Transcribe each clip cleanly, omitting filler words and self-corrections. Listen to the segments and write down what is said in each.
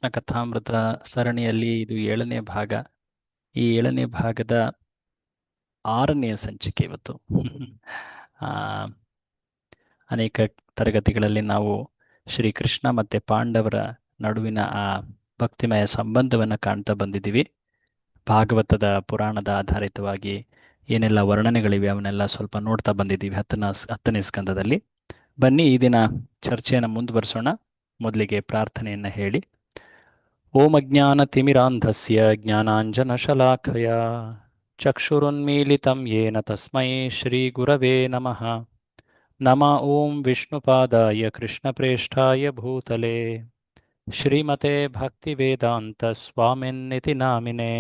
ಶ್ರೀಕೃಷ್ಣ ಕಥಾಮೃತ ಸರಣಿಯಲ್ಲಿ ಇದು 7ನೇ ಭಾಗ. ಈ 7ನೇ ಭಾಗದ 6ನೆಯ ಸಂಚಿಕೆ ಇವತ್ತು. ಆ, ಅನೇಕ ತರಗತಿಗಳಲ್ಲಿ ನಾವು ಶ್ರೀಕೃಷ್ಣ ಮತ್ತು ಪಾಂಡವರ ನಡುವಿನ ಆ ಭಕ್ತಿಮಯ ಸಂಬಂಧವನ್ನು ಕಾಣ್ತಾ ಬಂದಿದ್ದೀವಿ. ಭಾಗವತದ ಪುರಾಣದ ಆಧಾರಿತವಾಗಿ ಏನೆಲ್ಲ ವರ್ಣನೆಗಳಿವೆ ಅವನ್ನೆಲ್ಲ ಸ್ವಲ್ಪ ನೋಡ್ತಾ ಬಂದಿದ್ದೀವಿ 10ನೇ ಸ್ಕಂದದಲ್ಲಿ. ಬನ್ನಿ ಈ ದಿನ ಚರ್ಚೆಯನ್ನು ಮುಂದುವರಿಸೋಣ. ಮೊದಲಿಗೆ ಪ್ರಾರ್ಥನೆಯನ್ನು ಹೇಳಿ. ಓಂ ಅಜ್ಞಾನತಿಮಿರಾಂಧಸ್ಯ ಜ್ಞಾನಾಂಜನಶಲಾಖಯ ಚಕ್ಷುರುನ್ಮೀಲಿತಂ ಯೇನ ತಸ್ಮೈ ಶ್ರೀಗುರವೇ ನಮಃ. ನಮಃ ಓಂ ವಿಷ್ಣುಪಾದಾಯ ಕೃಷ್ಣಪ್ರೇಷ್ಠಾಯ ಭೂತಲೆ ಶ್ರೀಮತೆ ಭಕ್ತಿವೇದಾಂತ ಸ್ವಾಮಿನ್ನಿತಿ ನಾಮಿನೇ.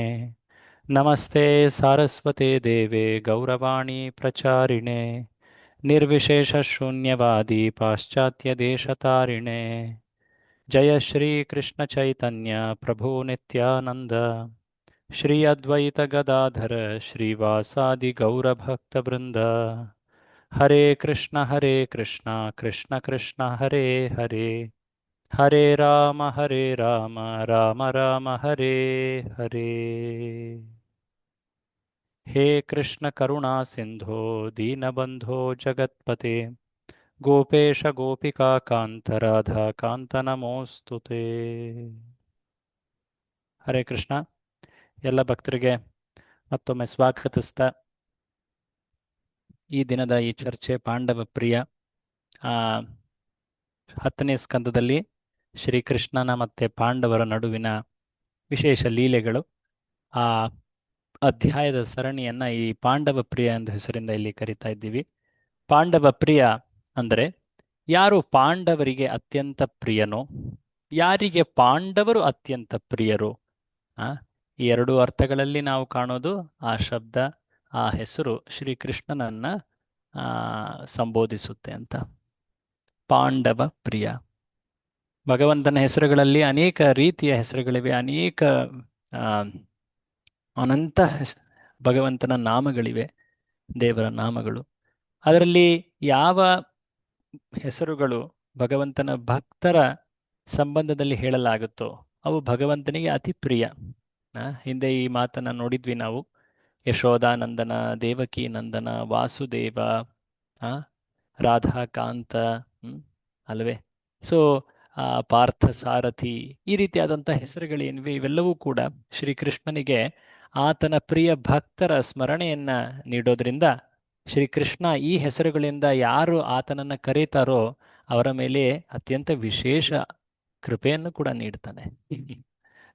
ನಮಸ್ತೆ ಸಾರಸ್ವತೆ ದೇವೆ ಗೌರವಾಣಿ ಪ್ರಚಾರಿಣೆ ನಿರ್ವಿಶೇಷ ಶೂನ್ಯವಾದಿ ಪಾಶ್ಚಾತ್ಯ ದೇಶತಾರಿಣೆ. ಜಯ ಶ್ರೀ ಕೃಷ್ಣ ಚೈತನ್ಯ ಪ್ರಭು ನಿತ್ಯಾನಂದ ಶ್ರೀ ಅದ್ವೈತ ಗದಾಧರ ಶ್ರೀವಾಸಾದಿ ಗೌರಭಕ್ತವೃಂದ. ಹರೇ ಕೃಷ್ಣ ಕೃಷ್ಣ ಕೃಷ್ಣ ಹರೇ ಹರೇ, ಹರೇ ರಾಮ ರಾಮ ರಾಮ ಹರೇ ಹರೇ. ಹೇ ಕೃಷ್ಣ ಕರುಣಾ ಸಿಂಧೋ ದೀನಬಂಧೋ ಜಗತ್ಪತೆ ಗೋಪೇಶ ಗೋಪಿಕಾ ಕಾಂತ ರಾಧಾ ಕಾಂತ ನಮೋಸ್ತುತೇ. ಹರೇ ಕೃಷ್ಣ. ಎಲ್ಲ ಭಕ್ತರಿಗೆ ಮತ್ತೊಮ್ಮೆ ಸ್ವಾಗತಿಸ್ತಾ ಈ ದಿನದ ಈ ಚರ್ಚೆ ಪಾಂಡವ ಪ್ರಿಯ 10ನೇ ಸ್ಕಂದದಲ್ಲಿ ಶ್ರೀಕೃಷ್ಣನ ಮತ್ತು ಪಾಂಡವರ ನಡುವಿನ ವಿಶೇಷ ಲೀಲೆಗಳು. ಆ ಅಧ್ಯಾಯದ ಸರಣಿಯನ್ನು ಈ ಪಾಂಡವ ಪ್ರಿಯ ಎಂದು ಹೆಸರಿಂದ ಇಲ್ಲಿ ಕರಿತಾ ಇದ್ದೀವಿ. ಪಾಂಡವ ಪ್ರಿಯ ಅಂದರೆ ಯಾರು ಪಾಂಡವರಿಗೆ ಅತ್ಯಂತ ಪ್ರಿಯನೋ, ಯಾರಿಗೆ ಪಾಂಡವರು ಅತ್ಯಂತ ಪ್ರಿಯರು, ಈ ಎರಡೂ ಅರ್ಥಗಳಲ್ಲಿ ನಾವು ಕಾಣೋದು ಆ ಶಬ್ದ, ಆ ಹೆಸರು ಶ್ರೀಕೃಷ್ಣನನ್ನ ಸಂಬೋಧಿಸುತ್ತೆ ಅಂತ. ಪಾಂಡವ ಪ್ರಿಯ. ಭಗವಂತನ ಹೆಸರುಗಳಲ್ಲಿ ಅನೇಕ ರೀತಿಯ ಹೆಸರುಗಳಿವೆ, ಅನೇಕ ಅನಂತ ಭಗವಂತನ ನಾಮಗಳಿವೆ, ದೇವರ ನಾಮಗಳು. ಅದರಲ್ಲಿ ಯಾವ ಹೆಸರುಗಳು ಭಗವಂತನ ಭಕ್ತರ ಸಂಬಂಧದಲ್ಲಿ ಹೇಳಲಾಗುತ್ತೋ ಅವು ಭಗವಂತನಿಗೆ ಅತಿ ಪ್ರಿಯ. ಹಿಂದೆ ಈ ಮಾತನ್ನು ನೋಡಿದ್ವಿ ನಾವು. ಯಶೋಧಾನಂದನ, ದೇವಕಿ ನಂದನ, ವಾಸುದೇವ, ರಾಧಾಕಾಂತ, ಅಲ್ವೇ? ಸೊ ಪಾರ್ಥ ಸಾರಥಿ, ಈ ರೀತಿಯಾದಂಥ ಹೆಸರುಗಳೇನಿವೆ ಇವೆಲ್ಲವೂ ಕೂಡ ಶ್ರೀಕೃಷ್ಣನಿಗೆ ಆತನ ಪ್ರಿಯ ಭಕ್ತರ ಸ್ಮರಣೆಯನ್ನ ನೀಡೋದ್ರಿಂದ ಶ್ರೀಕೃಷ್ಣ ಈ ಹೆಸರುಗಳಿಂದ ಯಾರು ಆತನನ್ನು ಕರೀತಾರೋ ಅವರ ಮೇಲೆ ಅತ್ಯಂತ ವಿಶೇಷ ಕೃಪೆಯನ್ನು ಕೂಡ ನೀಡ್ತಾನೆ.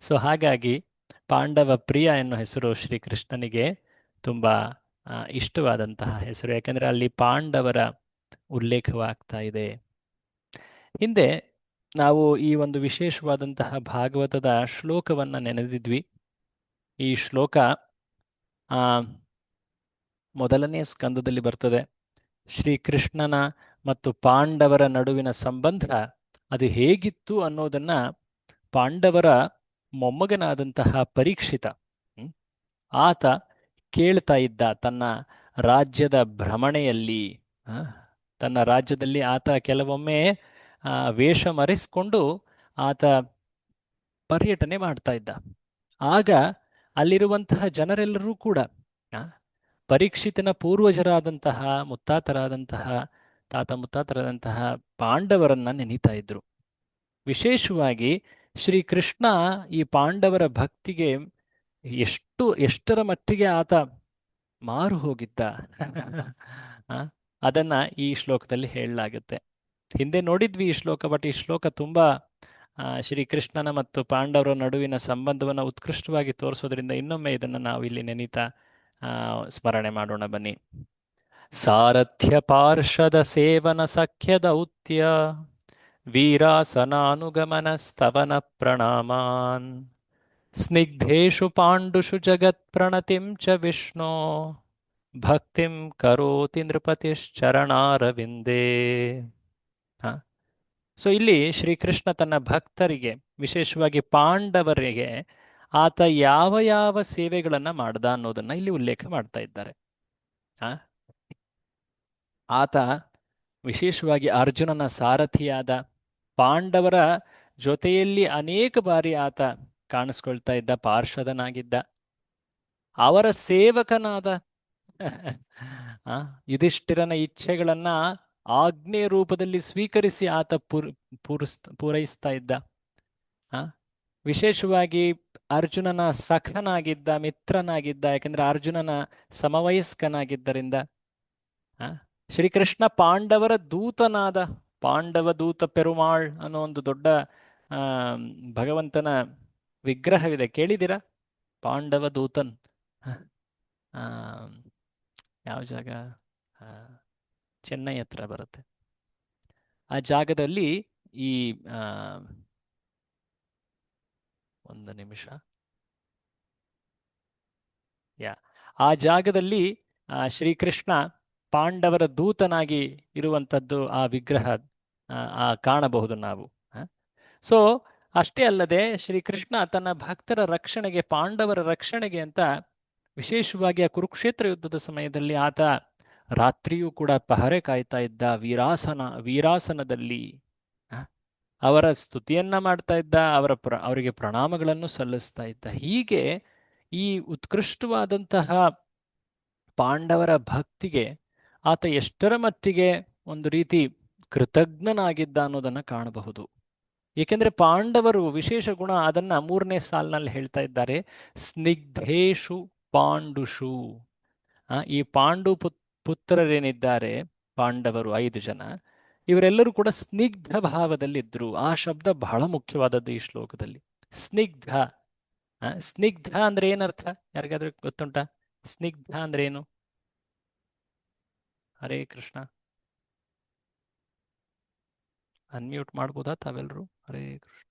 ಸೊ ಹಾಗಾಗಿ ಪಾಂಡವ ಪ್ರಿಯ ಎನ್ನುವ ಹೆಸರು ಶ್ರೀಕೃಷ್ಣನಿಗೆ ತುಂಬ ಇಷ್ಟವಾದಂತಹ ಹೆಸರು, ಯಾಕಂದರೆ ಅಲ್ಲಿ ಪಾಂಡವರ ಉಲ್ಲೇಖವಾಗ್ತಾ ಇದೆ. ಹಿಂದೆ ನಾವು ಈ ಒಂದು ವಿಶೇಷವಾದಂತಹ ಭಾಗವತದ ಶ್ಲೋಕವನ್ನು ನೆನೆದಿದ್ವಿ. ಈ ಶ್ಲೋಕ 1ನೇ ಸ್ಕಂದದಲ್ಲಿ ಬರ್ತದೆ. ಶ್ರೀಕೃಷ್ಣನ ಮತ್ತು ಪಾಂಡವರ ನಡುವಿನ ಸಂಬಂಧ ಅದು ಹೇಗಿತ್ತು ಅನ್ನೋದನ್ನ ಪಾಂಡವರ ಮೊಮ್ಮಗನಾದಂತಹ ಪರೀಕ್ಷಿತ ಆತ ಕೇಳ್ತಾ ಇದ್ದ. ತನ್ನ ರಾಜ್ಯದ ಭ್ರಮಣೆಯಲ್ಲಿ, ತನ್ನ ರಾಜ್ಯದಲ್ಲಿ ಆತ ಕೆಲವೊಮ್ಮೆ ವೇಷ ಮರೆಸಿಕೊಂಡು ಆತ ಪರ್ಯಟನೆ ಮಾಡ್ತಾ ಇದ್ದ. ಆಗ ಅಲ್ಲಿರುವಂತಹ ಜನರೆಲ್ಲರೂ ಕೂಡ ಪರೀಕ್ಷಿತನ ಪೂರ್ವಜರಾದಂತಹ ಮುತ್ತಾತರಾದಂತಹ ತಾತ ಮುತ್ತಾತರಾದಂತಹ ಪಾಂಡವರನ್ನ ನೆನೀತಾ ಇದ್ರು. ವಿಶೇಷವಾಗಿ ಶ್ರೀಕೃಷ್ಣ ಈ ಪಾಂಡವರ ಭಕ್ತಿಗೆ ಎಷ್ಟರ ಮಟ್ಟಿಗೆ ಆತ ಮಾರು ಹೋಗಿದ್ದ ಅದನ್ನ ಈ ಶ್ಲೋಕದಲ್ಲಿ ಹೇಳಲಾಗುತ್ತೆ. ಹಿಂದೆ ನೋಡಿದ್ವಿ ಈ ಶ್ಲೋಕ, ಬಟ್ ಈ ಶ್ಲೋಕ ತುಂಬಾ ಶ್ರೀಕೃಷ್ಣನ ಮತ್ತು ಪಾಂಡವರ ನಡುವಿನ ಸಂಬಂಧವನ್ನು ಉತ್ಕೃಷ್ಟವಾಗಿ ತೋರಿಸೋದ್ರಿಂದ ಇನ್ನೊಮ್ಮೆ ಇದನ್ನು ನಾವು ಇಲ್ಲಿ ನೆನೀತಾ ಸ್ಮರಣೆ ಮಾಡೋಣ ಬನ್ನಿ. ಸಾರಥ್ಯ ಪಾರ್ಷದ ಸೇವನ ಸಖ್ಯ ದೌತ್ಯ ವೀರಾಸನಾನುಗಮನ ಸ್ತವನ ಪ್ರಣಾಮಾನ್ ಸ್ನಿಗ್ಧೇಶು ಪಾಂಡುಷು ಜಗತ್ ಪ್ರಣತಿಂ ಚ ವಿಷ್ಣು ಭಕ್ತಿಂ ಕರೋತಿ ನೃಪತಿಶ್ಚರಣಾರವಿಂದೇ. ಸೊ ಇಲ್ಲಿ ಶ್ರೀಕೃಷ್ಣ ತನ್ನ ಭಕ್ತರಿಗೆ, ವಿಶೇಷವಾಗಿ ಪಾಂಡವರಿಗೆ ಆತ ಯಾವ ಯಾವ ಸೇವೆಗಳನ್ನ ಮಾಡ್ದ ಅನ್ನೋದನ್ನ ಇಲ್ಲಿ ಉಲ್ಲೇಖ ಮಾಡ್ತಾ ಇದ್ದಾರೆ. ಆತ ವಿಶೇಷವಾಗಿ ಅರ್ಜುನನ ಸಾರಥಿಯಾದ, ಪಾಂಡವರ ಜೊತೆಯಲ್ಲಿ ಅನೇಕ ಬಾರಿ ಆತ ಕಾಣಿಸ್ಕೊಳ್ತಾ ಇದ್ದ, ಪಾರ್ಷದನಾಗಿದ್ದ, ಅವರ ಸೇವಕನಾದ. ಆ, ಯುಧಿಷ್ಠಿರನ ಇಚ್ಛೆಗಳನ್ನ ಆಜ್ಞೆ ರೂಪದಲ್ಲಿ ಸ್ವೀಕರಿಸಿ ಆತ ಪೂರೈಸ್ತಾ ಇದ್ದ. ಆ, ವಿಶೇಷವಾಗಿ ಅರ್ಜುನನ ಸಖನಾಗಿದ್ದ, ಮಿತ್ರನಾಗಿದ್ದ. ಯಾಕಂದ್ರೆ ಅರ್ಜುನನ ಸಮವಯಸ್ಕನಾಗಿದ್ದರಿಂದ. ಆ, ಶ್ರೀಕೃಷ್ಣ ಪಾಂಡವರ ದೂತನಾದ. ಪಾಂಡವ ದೂತ ಪೆರುಮಾಳ್ ಅನ್ನೋ ಒಂದು ದೊಡ್ಡ ಆ ಭಗವಂತನ ವಿಗ್ರಹವಿದೆ, ಕೇಳಿದ್ದೀರಾ? ಪಾಂಡವ ದೂತನ್. ಆ, ಯಾವ ಜಾಗ? ಆ, ಚೆನ್ನೈ ಹತ್ರ ಬರುತ್ತೆ. ಆ ಜಾಗದಲ್ಲಿ ಈ ಒಂದು ನಿಮಿಷ, ಆ ಜಾಗದಲ್ಲಿ ಶ್ರೀಕೃಷ್ಣ ಪಾಂಡವರ ದೂತನಾಗಿ ಇರುವಂಥದ್ದು ಆ ವಿಗ್ರಹ ಕಾಣಬಹುದು ನಾವು. ಸೊ ಅಷ್ಟೇ ಅಲ್ಲದೆ ಶ್ರೀಕೃಷ್ಣ ತನ್ನ ಭಕ್ತರ ರಕ್ಷಣೆಗೆ, ಪಾಂಡವರ ರಕ್ಷಣೆಗೆ ಅಂತ ವಿಶೇಷವಾಗಿ ಆ ಕುರುಕ್ಷೇತ್ರ ಯುದ್ಧದ ಸಮಯದಲ್ಲಿ ಆತ ರಾತ್ರಿಯೂ ಕೂಡ ಪಹರೆ ಕಾಯ್ತಾ ಇದ್ದ. ವೀರಾಸನದಲ್ಲಿ ಅವರ ಸ್ತುತಿಯನ್ನ ಮಾಡ್ತಾ ಇದ್ದ, ಅವರಿಗೆ ಪ್ರಣಾಮಗಳನ್ನು ಸಲ್ಲಿಸ್ತಾ ಇದ್ದ. ಹೀಗೆ ಈ ಉತ್ಕೃಷ್ಟವಾದಂತಹ ಪಾಂಡವರ ಭಕ್ತಿಗೆ ಆತ ಎಷ್ಟರ ಮಟ್ಟಿಗೆ ಒಂದು ರೀತಿ ಕೃತಜ್ಞನಾಗಿದ್ದ ಅನ್ನೋದನ್ನು ಕಾಣಬಹುದು. ಏಕೆಂದರೆ ಪಾಂಡವರು ವಿಶೇಷ ಗುಣ, ಅದನ್ನ 3ನೇ ಸಾಲಿನಲ್ಲಿ ಹೇಳ್ತಾ ಇದ್ದಾರೆ, ಸ್ನಿಗ್ಧೇಶು ಪಾಂಡುಷು. ಈ ಪಾಂಡು ಪುತ್ರರೇನಿದ್ದಾರೆ ಪಾಂಡವರು 5 ಜನ, ಇವರೆಲ್ಲರೂ ಕೂಡ ಸ್ನಿಗ್ಧ ಭಾವದಲ್ಲಿದ್ದರು. ಆ ಶಬ್ದ ಬಹಳ ಮುಖ್ಯವಾದದ್ದು ಈ ಶ್ಲೋಕದಲ್ಲಿ. ಸ್ನಿಗ್ಧ. ಸ್ನಿಗ್ಧ ಅಂದ್ರೆ ಏನರ್ಥ? ಯಾರಿಗಾದ್ರೂ ಗೊತ್ತುಂಟಾ? ಸ್ನಿಗ್ಧ ಅಂದ್ರೆ ಏನು? ಹರೇ ಕೃಷ್ಣ. ಅನ್ಮ್ಯೂಟ್ ಮಾಡ್ಬೋದಾ ತಾವೆಲ್ಲರೂ? ಹರೇ ಕೃಷ್ಣ.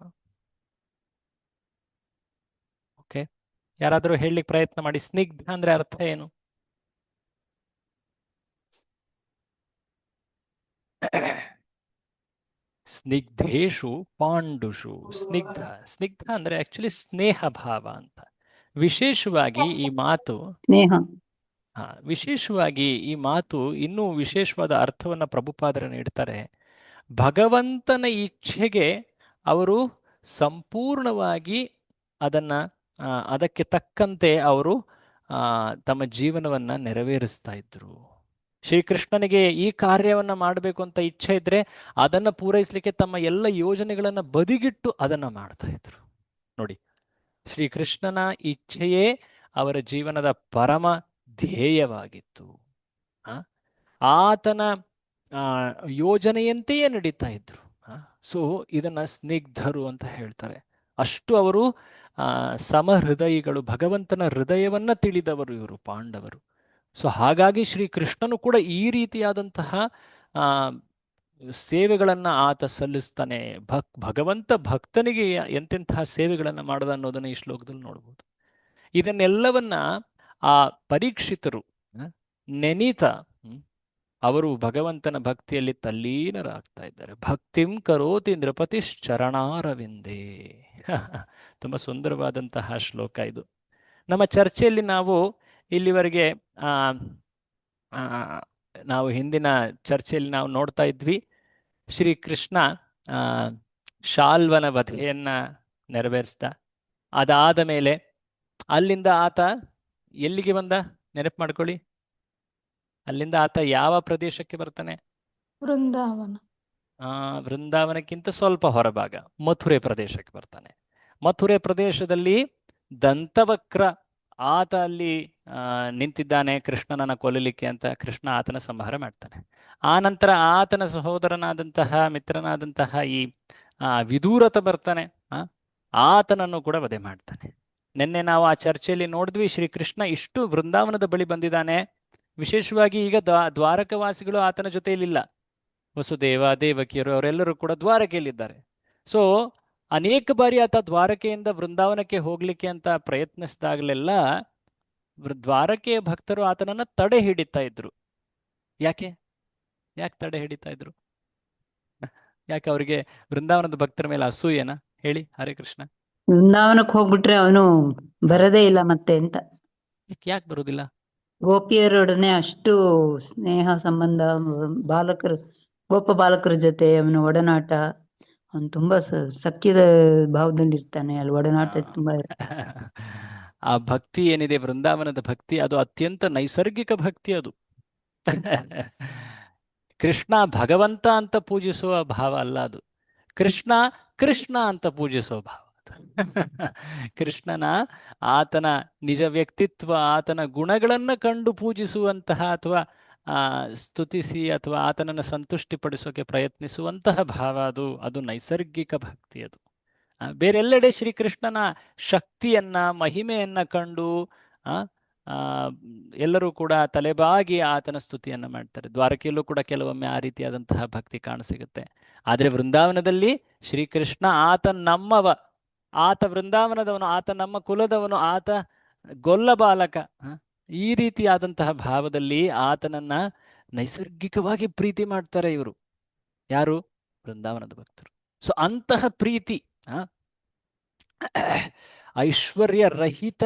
ಓಕೆ, ಯಾರಾದರೂ ಹೇಳಲಿಕ್ಕೆ ಪ್ರಯತ್ನ ಮಾಡಿ. ಸ್ನಿಗ್ಧ ಅಂದ್ರೆ ಅರ್ಥ ಏನು? ಸ್ನಿಗ್ಧೇಶು ಪಾಂಡುಷು. ಸ್ನಿಗ್ಧ, ಸ್ನಿಗ್ಧ ಅಂದ್ರೆ ಆಕ್ಚುಲಿ ಸ್ನೇಹ ಭಾವ ಅಂತ. ವಿಶೇಷವಾಗಿ ಈ ಮಾತು ವಿಶೇಷವಾಗಿ ಈ ಮಾತು ಇನ್ನೂ ವಿಶೇಷವಾದ ಅರ್ಥವನ್ನ ಪ್ರಭುಪಾದರು ನೀಡ್ತಾರೆ. ಭಗವಂತನ ಇಚ್ಛೆಗೆ ಅವರು ಸಂಪೂರ್ಣವಾಗಿ ಅದಕ್ಕೆ ತಕ್ಕಂತೆ ಅವರು ತಮ್ಮ ಜೀವನವನ್ನ ನೆರವೇರಿಸ್ತಾ ಇದ್ರು. ಶ್ರೀಕೃಷ್ಣನಿಗೆ ಈ ಕಾರ್ಯವನ್ನ ಮಾಡಬೇಕು ಅಂತ ಇಚ್ಛೆ ಇದ್ರೆ ಅದನ್ನ ಪೂರೈಸಲಿಕ್ಕೆ ತಮ್ಮ ಎಲ್ಲ ಯೋಜನೆಗಳನ್ನ ಬದಿಗಿಟ್ಟು ಅದನ್ನ ಮಾಡ್ತಾ ಇದ್ರು. ನೋಡಿ, ಶ್ರೀಕೃಷ್ಣನ ಇಚ್ಛೆಯೇ ಅವರ ಜೀವನದ ಪರಮ ಧ್ಯೇಯವಾಗಿತ್ತು. ಆತನ ಯೋಜನೆಯಂತೆಯೇ ನಡೀತಾ ಇದ್ರು. ಸೊ ಇದನ್ನ ಸ್ನಿಗ್ಧರು ಅಂತ ಹೇಳ್ತಾರೆ. ಅಷ್ಟು ಅವರು ಸಮಹೃದಯಿಗಳು, ಭಗವಂತನ ಹೃದಯವನ್ನ ತಿಳಿದವರು ಇವರು ಪಾಂಡವರು. ಸೊ ಹಾಗಾಗಿ ಶ್ರೀಕೃಷ್ಣನು ಕೂಡ ಈ ರೀತಿಯಾದಂತಹ ಸೇವೆಗಳನ್ನ ಆತ ಸಲ್ಲಿಸ್ತಾನೆ. ಭಗವಂತ ಭಕ್ತನಿಗೆ ಎಂತೆಂತಹ ಸೇವೆಗಳನ್ನ ಮಾಡದ ಅನ್ನೋದನ್ನ ಈ ಶ್ಲೋಕದಲ್ಲಿ ನೋಡ್ಬೋದು. ಇದನ್ನೆಲ್ಲವನ್ನ ಆ ಪರೀಕ್ಷಿತರು ನೆನೀತ ಅವರು ಭಗವಂತನ ಭಕ್ತಿಯಲ್ಲಿ ತಲ್ಲೀನರಾಗ್ತಾ ಇದ್ದಾರೆ. ಭಕ್ತಿಂ ಕರೋತಿ ನೃಪತಿಶ್ಚರಣಾರವಿಂದೇ. ತುಂಬ ಸುಂದರವಾದಂತಹ ಶ್ಲೋಕ ಇದು. ನಮ್ಮ ಚರ್ಚೆಯಲ್ಲಿ ನಾವು ಇಲ್ಲಿವರೆಗೆ ನಾವು ಹಿಂದಿನ ಚರ್ಚೆಯಲ್ಲಿ ನಾವು ನೋಡ್ತಾ ಇದ್ವಿ, ಶ್ರೀಕೃಷ್ಣ ಶಾಲ್ವನ ವಧೆಯನ್ನ ನೆರವೇರಿಸ್ದ. ಅದಾದ ಮೇಲೆ ಅಲ್ಲಿಂದ ಆತ ಎಲ್ಲಿಗೆ ಬಂದ? ನೆನಪು ಮಾಡ್ಕೊಳ್ಳಿ. ಅಲ್ಲಿಂದ ಆತ ಯಾವ ಪ್ರದೇಶಕ್ಕೆ ಬರ್ತಾನೆ? ವೃಂದಾವನ. ವೃಂದಾವನಕ್ಕಿಂತ ಸ್ವಲ್ಪ ಹೊರಭಾಗ ಮಥುರೆ ಪ್ರದೇಶಕ್ಕೆ ಬರ್ತಾನೆ. ಮಥುರೆ ಪ್ರದೇಶದಲ್ಲಿ ದಂತವಕ್ರ ಆತ ಅಲ್ಲಿ ನಿಂತಿದ್ದಾನೆ ಕೃಷ್ಣನನ್ನ ಕೊಲ್ಲಲಿಕ್ಕೆ ಅಂತ. ಕೃಷ್ಣ ಆತನ ಸಂಹಾರ ಮಾಡ್ತಾನೆ. ಆ ನಂತರ ಆತನ ಸಹೋದರನಾದಂತಹ ಮಿತ್ರನಾದಂತಹ ಈ ವಿದೂರತ ಬರ್ತಾನೆ, ಆತನನ್ನು ಕೂಡ ವಧೆ ಮಾಡ್ತಾನೆ. ನಿನ್ನೆ ನಾವು ಆ ಚರ್ಚೆಯಲ್ಲಿ ನೋಡಿದ್ವಿ, ಶ್ರೀಕೃಷ್ಣ ಇಷ್ಟು ವೃಂದಾವನದ ಬಳಿ ಬಂದಿದ್ದಾನೆ. ವಿಶೇಷವಾಗಿ ಈಗ ದ್ವಾರಕವಾಸಿಗಳು ಆತನ ಜೊತೆಯಲ್ಲಿಲ್ಲ. ವಸುದೇವ, ದೇವಕಿಯರು ಅವರೆಲ್ಲರೂ ಕೂಡ ದ್ವಾರಕೆಯಲ್ಲಿದ್ದಾರೆ. ಸೊ ಅನೇಕ ಬಾರಿ ಆತ ದ್ವಾರಕೆಯಿಂದ ವೃಂದಾವನಕ್ಕೆ ಹೋಗ್ಲಿಕ್ಕೆ ಅಂತ ಪ್ರಯತ್ನಿಸಿದಾಗಲೆಲ್ಲ ದ್ವಾರಕೆಯ ಭಕ್ತರು ಆತನನ್ನ ತಡೆ ಹಿಡಿತಾ ಇದ್ರು. ಯಾಕೆ ತಡೆ ಹಿಡಿತಾ ಇದ್ರು? ಯಾಕೆ ಅವರಿಗೆ ವೃಂದಾವನದ ಭಕ್ತರ ಮೇಲೆ ಅಸೂಯೇನಾ? ಹೇಳಿ ಹರೇ ಕೃಷ್ಣ. ವೃಂದಾವನಕ್ಕೆ ಹೋಗ್ಬಿಟ್ರೆ ಅವನು ಬರದೇ ಇಲ್ಲ ಮತ್ತೆ ಅಂತ. ಯಾಕೆ ಬರುವುದಿಲ್ಲ? ಗೋಪಿಯರೊಡನೆ ಅಷ್ಟು ಸ್ನೇಹ ಸಂಬಂಧ, ಗೋಪ ಬಾಲಕರ ಜೊತೆ ಅವನ ಒಡನಾಟ, ಅವನು ತುಂಬಾ ಸಖ್ಯದ ಭಾವದಲ್ಲಿ ಇರ್ತಾನೆ, ಅಲ್ಲಿ ಒಡನಾಟ ತುಂಬಾ ಆ ಭಕ್ತಿ ಏನಿದೆ, ವೃಂದಾವನದ ಭಕ್ತಿ, ಅದು ಅತ್ಯಂತ ನೈಸರ್ಗಿಕ ಭಕ್ತಿ ಅದು. ಕೃಷ್ಣ ಭಗವಂತ ಅಂತ ಪೂಜಿಸುವ ಭಾವ ಅಲ್ಲ ಅದು. ಕೃಷ್ಣ ಕೃಷ್ಣ ಅಂತ ಪೂಜಿಸುವ ಭಾವ ಅದು. ಕೃಷ್ಣನ, ಆತನ ನಿಜ ವ್ಯಕ್ತಿತ್ವ, ಆತನ ಗುಣಗಳನ್ನು ಕಂಡು ಪೂಜಿಸುವಂತಹ ಅಥವಾ ಸ್ತುತಿಸಿ ಅಥವಾ ಆತನನ್ನು ಸಂತುಷ್ಟಿಪಡಿಸೋಕೆ ಪ್ರಯತ್ನಿಸುವಂತಹ ಭಾವ ಅದು. ಅದು ನೈಸರ್ಗಿಕ ಭಕ್ತಿ ಅದು. ಬೇರೆಲ್ಲೆಡೆ ಶ್ರೀಕೃಷ್ಣನ ಶಕ್ತಿಯನ್ನ, ಮಹಿಮೆಯನ್ನ ಕಂಡು ಆ ಆ, ಎಲ್ಲರೂ ಕೂಡ ತಲೆಬಾಗಿ ಆತನ ಸ್ತುತಿಯನ್ನ ಮಾಡ್ತಾರೆ. ದ್ವಾರಕೆಯಲ್ಲೂ ಕೂಡ ಕೆಲವೊಮ್ಮೆ ಆ ರೀತಿಯಾದಂತಹ ಭಕ್ತಿ ಕಾಣಸಿಗುತ್ತೆ. ಆದರೆ ವೃಂದಾವನದಲ್ಲಿ ಶ್ರೀಕೃಷ್ಣ ಆತ ನಮ್ಮವ, ಆತ ವೃಂದಾವನದವನು, ಆತ ನಮ್ಮ ಕುಲದವನು, ಆತ ಗೊಲ್ಲ ಬಾಲಕ, ಈ ರೀತಿಯಾದಂತಹ ಭಾವದಲ್ಲಿ ಆತನನ್ನ ನೈಸರ್ಗಿಕವಾಗಿ ಪ್ರೀತಿ ಮಾಡ್ತಾರೆ ಇವರು. ಯಾರು? ವೃಂದಾವನದ ಭಕ್ತರು. ಸೊ ಅಂತಹ ಪ್ರೀತಿ, ಐಶ್ವರ್ಯ ರಹಿತ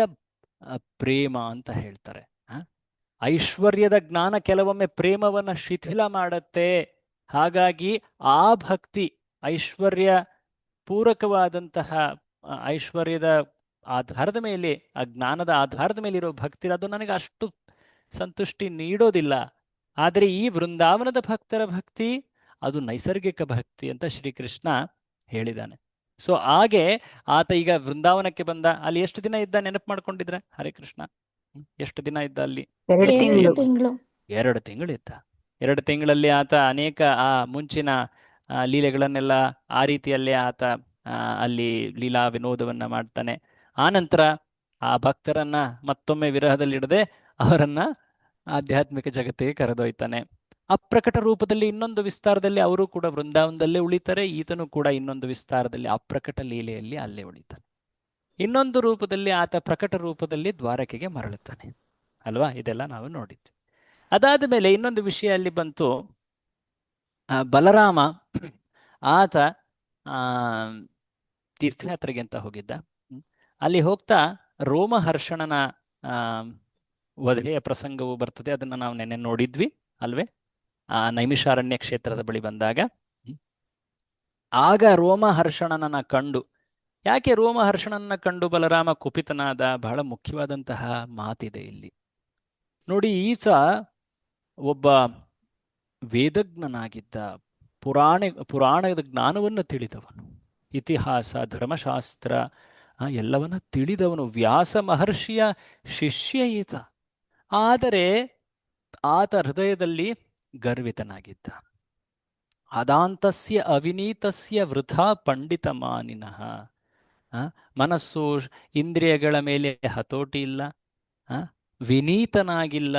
ಪ್ರೇಮ ಅಂತ ಹೇಳ್ತಾರೆ. ಐಶ್ವರ್ಯದ ಜ್ಞಾನ ಕೆಲವೊಮ್ಮೆ ಪ್ರೇಮವನ್ನ ಶಿಥಿಲ ಮಾಡತ್ತೆ. ಹಾಗಾಗಿ ಆ ಭಕ್ತಿ, ಐಶ್ವರ್ಯ ಪೂರಕವಾದಂತಹ ಐಶ್ವರ್ಯದ ಆಧಾರದ ಮೇಲೆ, ಆ ಜ್ಞಾನದ ಆಧಾರದ ಮೇಲೆ ಇರೋ ಭಕ್ತಿ, ಅದು ನನಗೆ ಅಷ್ಟು ಸಂತುಷ್ಟಿ ನೀಡೋದಿಲ್ಲ. ಆದರೆ ಈ ವೃಂದಾವನದ ಭಕ್ತರ ಭಕ್ತಿ ಅದು ನೈಸರ್ಗಿಕ ಭಕ್ತಿ ಅಂತ ಶ್ರೀಕೃಷ್ಣ ಹೇಳಿದ್ದಾನೆ. ಸೊ ಹಾಗೆ ಆತ ಈಗ ವೃಂದಾವನಕ್ಕೆ ಬಂದ. ಅಲ್ಲಿ ಎಷ್ಟು ದಿನ ಇದ್ದ ನೆನಪು ಮಾಡ್ಕೊಂಡಿದ್ರೆ ಹರೇ ಕೃಷ್ಣ? ಎಷ್ಟು ದಿನ ಇದ್ದ ಅಲ್ಲಿ? 2 ತಿಂಗಳು. 2 ತಿಂಗಳು ಇದ್ದ. 2 ತಿಂಗಳಲ್ಲಿ ಆತ ಅನೇಕ ಆ ಮುಂಚಿನ ಲೀಲೆಗಳನ್ನೆಲ್ಲ ಆ ರೀತಿಯಲ್ಲೇ ಆತ ಅಲ್ಲಿ ಲೀಲಾ ವಿನೋದವನ್ನ ಮಾಡ್ತಾನೆ. ಆನಂತರ ಆ ಭಕ್ತರನ್ನ ಮತ್ತೊಮ್ಮೆ ವಿರಹದಲ್ಲಿಡದೆ ಅವರನ್ನ ಆಧ್ಯಾತ್ಮಿಕ ಜಗತ್ತಿಗೆ ಕರೆದೊಯ್ತಾನೆ. ಅಪ್ರಕಟ ರೂಪದಲ್ಲಿ ಇನ್ನೊಂದು ವಿಸ್ತಾರದಲ್ಲಿ ಅವರು ಕೂಡ ವೃಂದಾವನದಲ್ಲೇ ಉಳಿತಾರೆ. ಈತನು ಕೂಡ ಇನ್ನೊಂದು ವಿಸ್ತಾರದಲ್ಲಿ ಅಪ್ರಕಟ ಲೀಲೆಯಲ್ಲಿ ಅಲ್ಲೇ ಉಳಿತಾನೆ. ಇನ್ನೊಂದು ರೂಪದಲ್ಲಿ ಆತ ಪ್ರಕಟ ರೂಪದಲ್ಲಿ ದ್ವಾರಕೆಗೆ ಮರಳುತ್ತಾನೆ ಅಲ್ವಾ? ಇದೆಲ್ಲ ನಾವು ನೋಡಿದ್ವಿ. ಅದಾದ ಮೇಲೆ ಇನ್ನೊಂದು ವಿಷಯ ಅಲ್ಲಿ ಬಂತು. ಬಲರಾಮ ಆತ ತೀರ್ಥಯಾತ್ರೆಗೆ ಅಂತ ಹೋಗಿದ್ದ. ಅಲ್ಲಿ ಹೋಗ್ತಾ ರೋಮಹರ್ಷಣನ ವಧೆಯ ಪ್ರಸಂಗವು ಬರ್ತದೆ. ಅದನ್ನ ನಾವು ನೆನ್ನೆ ನೋಡಿದ್ವಿ ಅಲ್ವೇ? ನೈಮಿಷಾರಣ್ಯ ಕ್ಷೇತ್ರದ ಬಳಿ ಬಂದಾಗ ಆಗ ರೋಮಹರ್ಷಣನನ್ನ ಕಂಡು, ಯಾಕೆ ರೋಮಹರ್ಷಣನನ್ನ ಕಂಡು ಬಲರಾಮ ಕುಪಿತನಾದ? ಬಹಳ ಮುಖ್ಯವಾದಂತಹ ಮಾತಿದೆ ಇಲ್ಲಿ ನೋಡಿ. ಈತ ಒಬ್ಬ ವೇದಜ್ಞನಾಗಿದ್ದ, ಪುರಾಣದ ಜ್ಞಾನವನ್ನು ತಿಳಿದವನು, ಇತಿಹಾಸ, ಧರ್ಮಶಾಸ್ತ್ರ ಎಲ್ಲವನ್ನ ತಿಳಿದವನು, ವ್ಯಾಸ ಮಹರ್ಷಿಯ ಶಿಷ್ಯ ಈತ. ಆದರೆ ಆತ ಹೃದಯದಲ್ಲಿ ಗರ್ವಿತನಾಗಿದ್ದ. ಅದಾಂತಸ್ಯ ಅವಿನೀತಸ್ಯ ವೃಥಾ ಪಂಡಿತ ಮಾನಿನಃ. ಮನಸ್ಸು, ಇಂದ್ರಿಯಗಳ ಮೇಲೆ ಹತೋಟಿ ಇಲ್ಲ, ವಿನೀತನಾಗಿಲ್ಲ.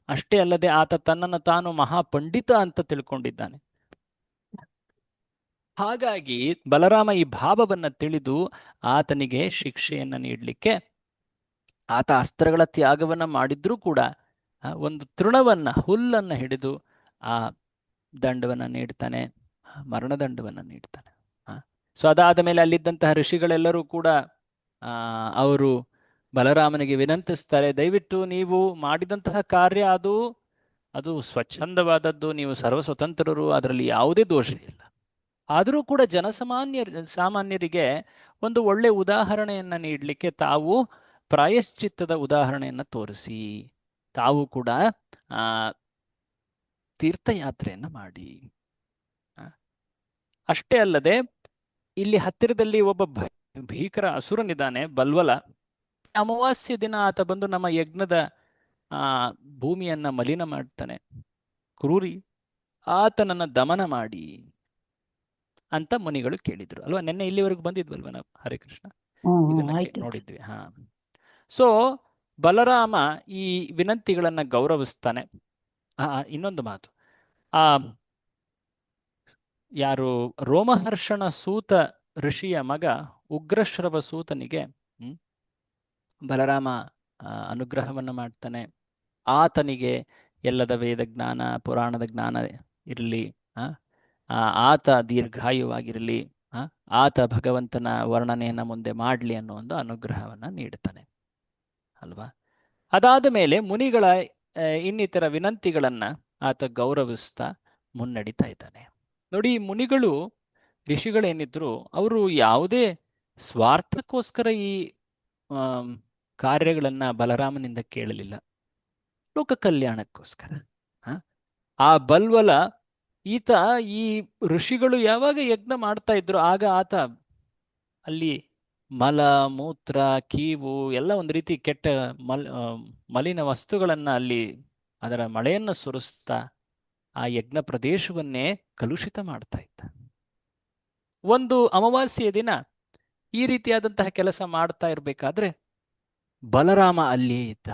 ಅಷ್ಟೇ ಅಲ್ಲದೆ ಆತ ತನ್ನನ್ನು ತಾನು ಮಹಾಪಂಡಿತ ಅಂತ ತಿಳ್ಕೊಂಡಿದ್ದಾನೆ. ಹಾಗಾಗಿ ಬಲರಾಮ ಈ ಭಾವವನ್ನು ತಿಳಿದು ಆತನಿಗೆ ಶಿಕ್ಷೆಯನ್ನು ನೀಡಲಿಕ್ಕೆ ಆತ ಅಸ್ತ್ರಗಳ ತ್ಯಾಗವನ್ನ ಮಾಡಿದ್ರೂ ಕೂಡ ಒಂದು ತೃಣವನ್ನ, ಹುಲ್ಲನ್ನು ಹಿಡಿದು ಆ ದಂಡವನ್ನ ನೀಡ್ತಾನೆ, ಮರಣದಂಡವನ್ನ ನೀಡ್ತಾನೆ. ಸೊ ಅದಾದ ಮೇಲೆ ಅಲ್ಲಿದ್ದಂತಹ ಋಷಿಗಳೆಲ್ಲರೂ ಕೂಡ ಅವರು ಬಲರಾಮನಿಗೆ ವಿನಂತಿಸ್ತಾರೆ, ದಯವಿಟ್ಟು ನೀವು ಮಾಡಿದಂತಹ ಕಾರ್ಯ ಅದು ಸ್ವಚ್ಛಂದವಾದದ್ದು, ನೀವು ಸರ್ವಸ್ವತಂತ್ರರು, ಅದರಲ್ಲಿ ಯಾವುದೇ ದೋಷ ಇಲ್ಲ. ಆದರೂ ಕೂಡ ಸಾಮಾನ್ಯರಿಗೆ ಒಂದು ಒಳ್ಳೆ ಉದಾಹರಣೆಯನ್ನ ನೀಡಲಿಕ್ಕೆ ತಾವು ಪ್ರಾಯಶ್ಚಿತ್ತದ ಉದಾಹರಣೆಯನ್ನು ತೋರಿಸಿ, ತಾವು ಕೂಡ ತೀರ್ಥಯಾತ್ರೆಯನ್ನು ಮಾಡಿ. ಅಷ್ಟೇ ಅಲ್ಲದೆ ಇಲ್ಲಿ ಹತ್ತಿರದಲ್ಲಿ ಒಬ್ಬ ಭೀಕರ ಅಸುರನಿದ್ದಾನೆ, ಬಲ್ವಲ. ಅಮಾವಾಸ್ಯ ದಿನ ಆತ ಬಂದು ನಮ್ಮ ಯಜ್ಞದ ಭೂಮಿಯನ್ನ ಮಲಿನ ಮಾಡ್ತಾನೆ, ಕ್ರೂರಿ. ಆತನನ್ನ ದಮನ ಮಾಡಿ ಅಂತ ಮುನಿಗಳು ಕೇಳಿದ್ರು ಅಲ್ವಾ? ನೆನ್ನೆ ಇಲ್ಲಿವರೆಗೂ ಬಂದಿದ್ವಲ್ವ ನಾವು ಹರೇ ಕೃಷ್ಣ, ಇದನ್ನ ನೋಡಿದ್ವಿ. ಸೊ ಬಲರಾಮ ಈ ವಿನಂತಿಗಳನ್ನ ಗೌರವಿಸ್ತಾನೆ. ಇನ್ನೊಂದು ಮಾತು, ಯಾರು ರೋಮಹರ್ಷಣ ಸೂತ ಋಷಿಯ ಮಗ ಉಗ್ರಶ್ರವ ಸೂತನಿಗೆ ಬಲರಾಮ ಅನುಗ್ರಹವನ್ನು ಮಾಡ್ತಾನೆ. ಆತನಿಗೆ ಎಲ್ಲದ ವೇದ ಜ್ಞಾನ, ಪುರಾಣದ ಜ್ಞಾನ ಇರಲಿ, ಆತ ದೀರ್ಘಾಯುವಾಗಿರಲಿ, ಆತ ಭಗವಂತನ ವರ್ಣನೆಯನ್ನು ಮುಂದೆ ಮಾಡಲಿ ಅನ್ನೋ ಒಂದು ಅನುಗ್ರಹವನ್ನು ನೀಡ್ತಾನೆ ಅಲ್ವಾ? ಅದಾದ ಮೇಲೆ ಮುನಿಗಳ ಇನ್ನಿತರ ವಿನಂತಿಗಳನ್ನ ಆತ ಗೌರವಿಸ್ತಾ ಮುನ್ನಡಿತಾ ಇದ್ದಾನೆ. ನೋಡಿ, ಮುನಿಗಳು ಋಷಿಗಳೇನಿದ್ರು ಅವರು ಯಾವುದೇ ಸ್ವಾರ್ಥಕ್ಕೋಸ್ಕರ ಈ ಆಮ್, ಕಾರ್ಯಗಳನ್ನ ಬಲರಾಮನಿಂದ ಕೇಳಲಿಲ್ಲ, ಲೋಕ ಕಲ್ಯಾಣಕ್ಕೋಸ್ಕರ. ಹ? ಆ ಬಲ್ವಲ ಈತ ಈ ಋಷಿಗಳು ಯಾವಾಗ ಯಜ್ಞ ಮಾಡ್ತಾ ಇದ್ರು ಆಗ ಆತ ಅಲ್ಲಿ ಮಲ ಮೂತ್ರ ಕೀವು ಎಲ್ಲ ಒಂದು ರೀತಿ ಕೆಟ್ಟ ಮಲಿನ ವಸ್ತುಗಳನ್ನ ಅಲ್ಲಿ ಅದರ ಮಳೆಯನ್ನು ಸುರಿಸ್ತಾ ಆ ಯಜ್ಞ ಪ್ರದೇಶವನ್ನೇ ಕಲುಷಿತ ಮಾಡ್ತಾ ಇದ್ದ. ಒಂದು ಅಮಾವಾಸ್ಯೆಯ ದಿನ ಈ ರೀತಿಯಾದಂತಹ ಕೆಲಸ ಮಾಡ್ತಾ ಇರಬೇಕಾದ್ರೆ ಬಲರಾಮ ಅಲ್ಲಿಯೇ ಇದ್ದ.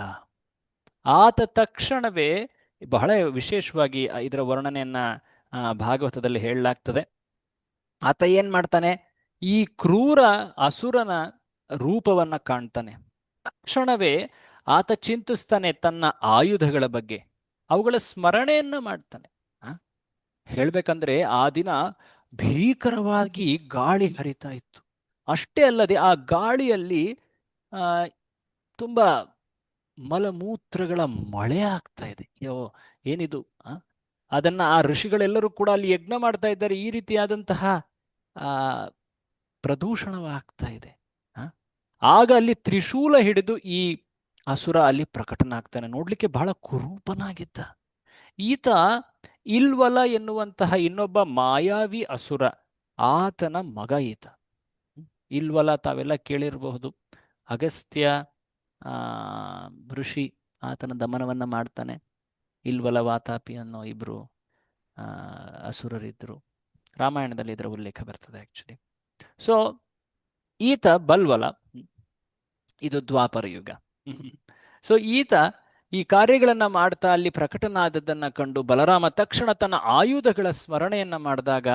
ಆತ ತಕ್ಷಣವೇ ಬಹಳ ವಿಶೇಷವಾಗಿ ಇದರ ವರ್ಣನೆಯನ್ನ ಭಾಗವತದಲ್ಲಿ ಹೇಳಲಾಗ್ತದೆ. ಆತ ಏನ್ ಮಾಡ್ತಾನೆ, ಈ ಕ್ರೂರ ಅಸುರನ ರೂಪವನ್ನ ಕಾಣ್ತಾನೆ. ತಕ್ಷಣವೇ ಆತ ಚಿಂತಿಸ್ತಾನೆ ತನ್ನ ಆಯುಧಗಳ ಬಗ್ಗೆ, ಅವುಗಳ ಸ್ಮರಣೆಯನ್ನ ಮಾಡ್ತಾನೆ. ಹೇಳ್ಬೇಕಂದ್ರೆ ಆ ದಿನ ಭೀಕರವಾಗಿ ಗಾಳಿ ಹರಿತಾ ಇತ್ತು. ಅಷ್ಟೇ ಅಲ್ಲದೆ ಆ ಗಾಳಿಯಲ್ಲಿ ಆ ತುಂಬಾ ಮಲಮೂತ್ರಗಳ ಮಳೆ ಆಗ್ತಾ ಇದೆ. ಅಯ್ಯೋ ಏನಿದು! ಅದನ್ನ ಆ ಋಷಿಗಳೆಲ್ಲರೂ ಕೂಡ ಅಲ್ಲಿ ಯಜ್ಞ ಮಾಡ್ತಾ ಇದ್ದಾರೆ. ಈ ರೀತಿಯಾದಂತಹ ಆ ಪ್ರದೂಷಣವಾಗ್ತಾ ಇದೆ. ಆಗ ಅಲ್ಲಿ ತ್ರಿಶೂಲ ಹಿಡಿದು ಈ ಅಸುರ ಅಲ್ಲಿ ಪ್ರಕಟನಾಗ್ತಾನೆ. ನೋಡ್ಲಿಕ್ಕೆ ಬಹಳ ಕುರೂಪನಾಗಿದ್ದ ಈತ. ಇಲ್ವಲ ಎನ್ನುವಂತಹ ಇನ್ನೊಬ್ಬ ಮಾಯಾವಿ ಅಸುರ, ಆತನ ಮಗ ಈತ. ಇಲ್ವಲ ತಾವೆಲ್ಲ ಕೇಳಿರಬಹುದು. ಅಗಸ್ತ್ಯ ಋಷಿ ಆತನ ದಮನವನ್ನ ಮಾಡ್ತಾನೆ. ಇಲ್ವಲ ವಾತಾಪಿ ಅನ್ನೋ ಇಬ್ರು ಅಸುರರಿದ್ರು. ರಾಮಾಯಣದಲ್ಲಿ ಇದರ ಉಲ್ಲೇಖ ಬರ್ತದೆ ಆಕ್ಚುಲಿ. ಸೊ ಈತ ಬಲ್ವಲ, ಇದು ದ್ವಾಪರ ಯುಗ. ಸೊ ಈತ ಈ ಕಾರ್ಯಗಳನ್ನ ಮಾಡ್ತಾ ಅಲ್ಲಿ ಪ್ರಕಟನಾದದ್ದನ್ನ ಕಂಡು ಬಲರಾಮ ತಕ್ಷಣ ತನ್ನ ಆಯುಧಗಳ ಸ್ಮರಣೆಯನ್ನ ಮಾಡಿದಾಗ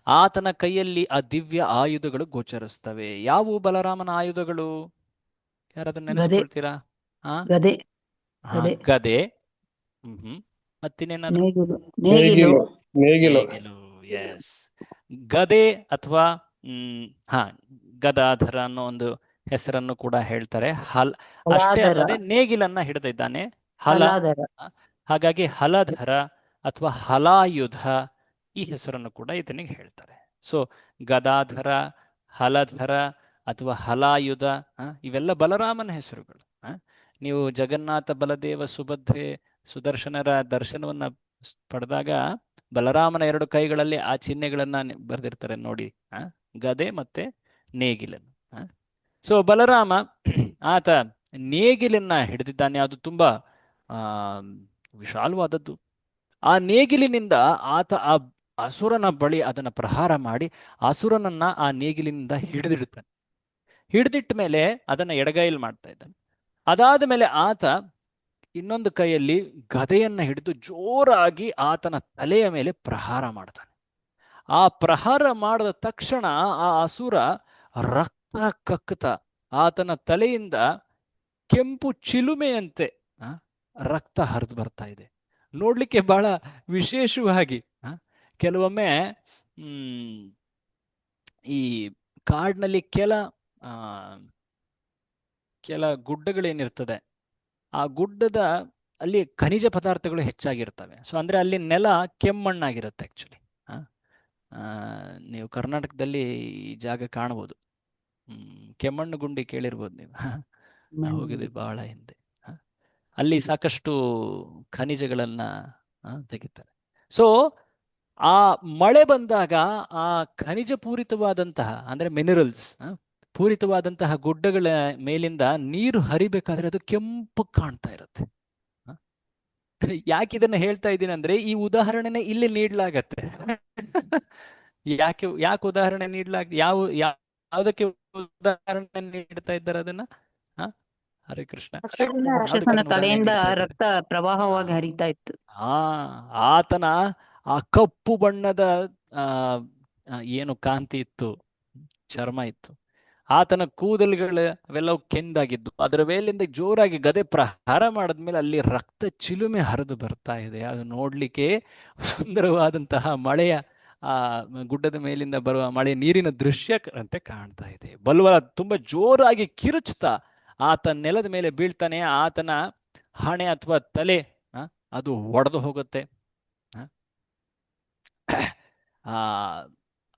ಆತನ ಕೈಯಲ್ಲಿ ಆ ದಿವ್ಯ ಆಯುಧಗಳು ಗೋಚರಿಸ್ತವೆ. ಯಾವುವು ಬಲರಾಮನ ಆಯುಧಗಳು? ಯಾರಾದ್ರೂ ನೆನೆಸ್ಕೊಳ್ತೀರಾ? ಗದೆ. ಗದೆ. ಮತ್ತಿನ್ನೇನಾದ್ರು? ನೇಗಿಲು. ನೇಗಿಲು. ಎಸ್, ಗದೆ ಅಥವಾ ಗದಾಧರ ಅನ್ನೋ ಒಂದು ಹೆಸರನ್ನು ಕೂಡ ಹೇಳ್ತಾರೆ. ಅಷ್ಟೇ ಅಲ್ಲದೆ ನೇಗಿಲನ್ನ ಹಿಡಿದಿದ್ದಾನೆ, ಹಾಗಾಗಿ ಹಲಧರ ಅಥವಾ ಹಲಾಯುಧ ಈ ಹೆಸರನ್ನು ಕೂಡ ಇದನಿಗೆ ಹೇಳ್ತಾರೆ. ಸೊ ಗದಾಧರ, ಹಲಧರ ಅಥವಾ ಹಲಾಯುಧ ಇವೆಲ್ಲ ಬಲರಾಮನ ಹೆಸರುಗಳು. ನೀವು ಜಗನ್ನಾಥ, ಬಲದೇವ, ಸುಭದ್ರೆ, ಸುದರ್ಶನರ ದರ್ಶನವನ್ನ ಪಡೆದಾಗ ಬಲರಾಮನ ಎರಡು ಕೈಗಳಲ್ಲಿ ಆ ಚಿಹ್ನೆಗಳನ್ನ ಬರೆದಿರ್ತಾರೆ ನೋಡಿ, ಗದೆ ಮತ್ತೆ ನೇಗಿಲನ್ನು. ಸೊ ಬಲರಾಮ ಆತ ನೇಗಿಲನ್ನ ಹಿಡಿದಿದ್ದಾನೆ. ಅದು ತುಂಬಾ ವಿಶಾಲವಾದದ್ದು. ಆ ನೇಗಿಲಿನಿಂದ ಆತ ಆ ಅಸುರನ ಬಳಿ ಅದನ್ನ ಪ್ರಹಾರ ಮಾಡಿ ಅಸುರನನ್ನ ಆ ನೇಗಿಲಿನಿಂದ ಹಿಡಿದಿಡ್ತಾನೆ. ಹಿಡಿದಿಟ್ಟ ಮೇಲೆ ಅದನ್ನ ಎಡಗೈಯಲ್ಲಿ ಮಾಡ್ತಾ ಇದ್ದಾನೆ. ಅದಾದ ಮೇಲೆ ಆತ ಇನ್ನೊಂದು ಕೈಯಲ್ಲಿ ಗದೆಯನ್ನ ಹಿಡಿದು ಜೋರಾಗಿ ಆತನ ತಲೆಯ ಮೇಲೆ ಪ್ರಹಾರ ಮಾಡ್ತಾನೆ. ಆ ಪ್ರಹಾರ ಮಾಡಿದ ತಕ್ಷಣ ಆ ಅಸುರ ರಕ್ತ ಕಕ್ಕುತ್ತ ಆತನ ತಲೆಯಿಂದ ಕೆಂಪು ಚಿಲುಮೆಯಂತೆ ರಕ್ತ ಹರಿದು ಬರ್ತಾ ಇದೆ. ನೋಡ್ಲಿಕ್ಕೆ ಬಹಳ ವಿಶೇಷವಾಗಿ ಕೆಲವೊಮ್ಮೆ ಈ ಕಾಡಿನಲ್ಲಿ ಕೆಲ ಗುಡ್ಡಗಳೇನಿರ್ತದೆ, ಆ ಗುಡ್ಡದ ಅಲ್ಲಿ ಖನಿಜ ಪದಾರ್ಥಗಳು ಹೆಚ್ಚಾಗಿರ್ತವೆ. ಸೊ ಅಂದ್ರೆ ಅಲ್ಲಿ ನೆಲ ಕೆಮ್ಮಣ್ಣಾಗಿರುತ್ತೆ ಆಕ್ಚುಲಿ. ನೀವು ಕರ್ನಾಟಕದಲ್ಲಿ ಈ ಜಾಗ ಕಾಣಬಹುದು. ಕೆಮ್ಮಣ್ಣು ಗುಂಡಿ ಕೇಳಿರ್ಬೋದು ನೀವು. ನಾವು ಹೋಗಿದ್ವಿ ಬಹಳ ಹಿಂದೆ. ಅಲ್ಲಿ ಸಾಕಷ್ಟು ಖನಿಜಗಳನ್ನ ತೆಗಿತಾರೆ. ಸೊ ಆ ಮಳೆ ಬಂದಾಗ ಆ ಖನಿಜ ಪೂರಿತವಾದಂತಹ ಅಂದ್ರೆ ಮಿನರಲ್ಸ್ ಪೂರಿತವಾದಂತಹ ಗುಡ್ಡಗಳ ಮೇಲಿಂದ ನೀರು ಹರಿಬೇಕಾದ್ರೆ ಅದು ಕೆಂಪು ಕಾಣ್ತಾ ಇರುತ್ತೆ. ಯಾಕೆ ಇದನ್ನ ಹೇಳ್ತಾ ಇದ್ದೀನಿ ಅಂದ್ರೆ ಈ ಉದಾಹರಣೆನ ಇಲ್ಲಿ ನೀಡ್ಲಾಗತ್ತೆ. ಯಾಕೆ ಉದಾಹರಣೆ ಯಾವ್ದಕ್ಕೆ ಉದಾಹರಣೆ ನೀಡ್ತಾ ಇದ್ದಾರೆ ಅದನ್ನ? ಹರೇ ಕೃಷ್ಣ. ತಲೆಯಿಂದ ರಕ್ತ ಪ್ರವಾಹವಾಗಿ ಹರಿತಾ ಇತ್ತು. ಆತನ ಆ ಕಪ್ಪು ಬಣ್ಣದ ಏನು ಕಾಂತಿ ಇತ್ತು, ಚರ್ಮ ಇತ್ತು, ಆತನ ಕೂದಲುಗಳು ಅವೆಲ್ಲವೂ ಕೆಂದಾಗಿದ್ದು, ಅದರ ಮೇಲಿಂದ ಜೋರಾಗಿ ಗದೆ ಪ್ರಹಾರ ಮಾಡಿದ್ಮೇಲೆ ಅಲ್ಲಿ ರಕ್ತ ಚಿಲುಮೆ ಹರಿದು ಬರ್ತಾ ಇದೆ. ಅದು ನೋಡ್ಲಿಕ್ಕೆ ಸುಂದರವಾದಂತಹ ಮಳೆಯ ಆ ಗುಡ್ಡದ ಮೇಲಿಂದ ಬರುವ ಮಳೆ ನೀರಿನ ದೃಶ್ಯ ಅಂತೆ ಕಾಣ್ತಾ ಇದೆ. ಬಲ್ವಲ ತುಂಬಾ ಜೋರಾಗಿ ಕಿರುಚ್ತಾ ಆತ ನೆಲದ ಮೇಲೆ ಬೀಳ್ತಾನೆ. ಆತನ ಹಣೆ ಅಥವಾ ತಲೆ ಅದು ಒಡೆದು ಹೋಗುತ್ತೆ.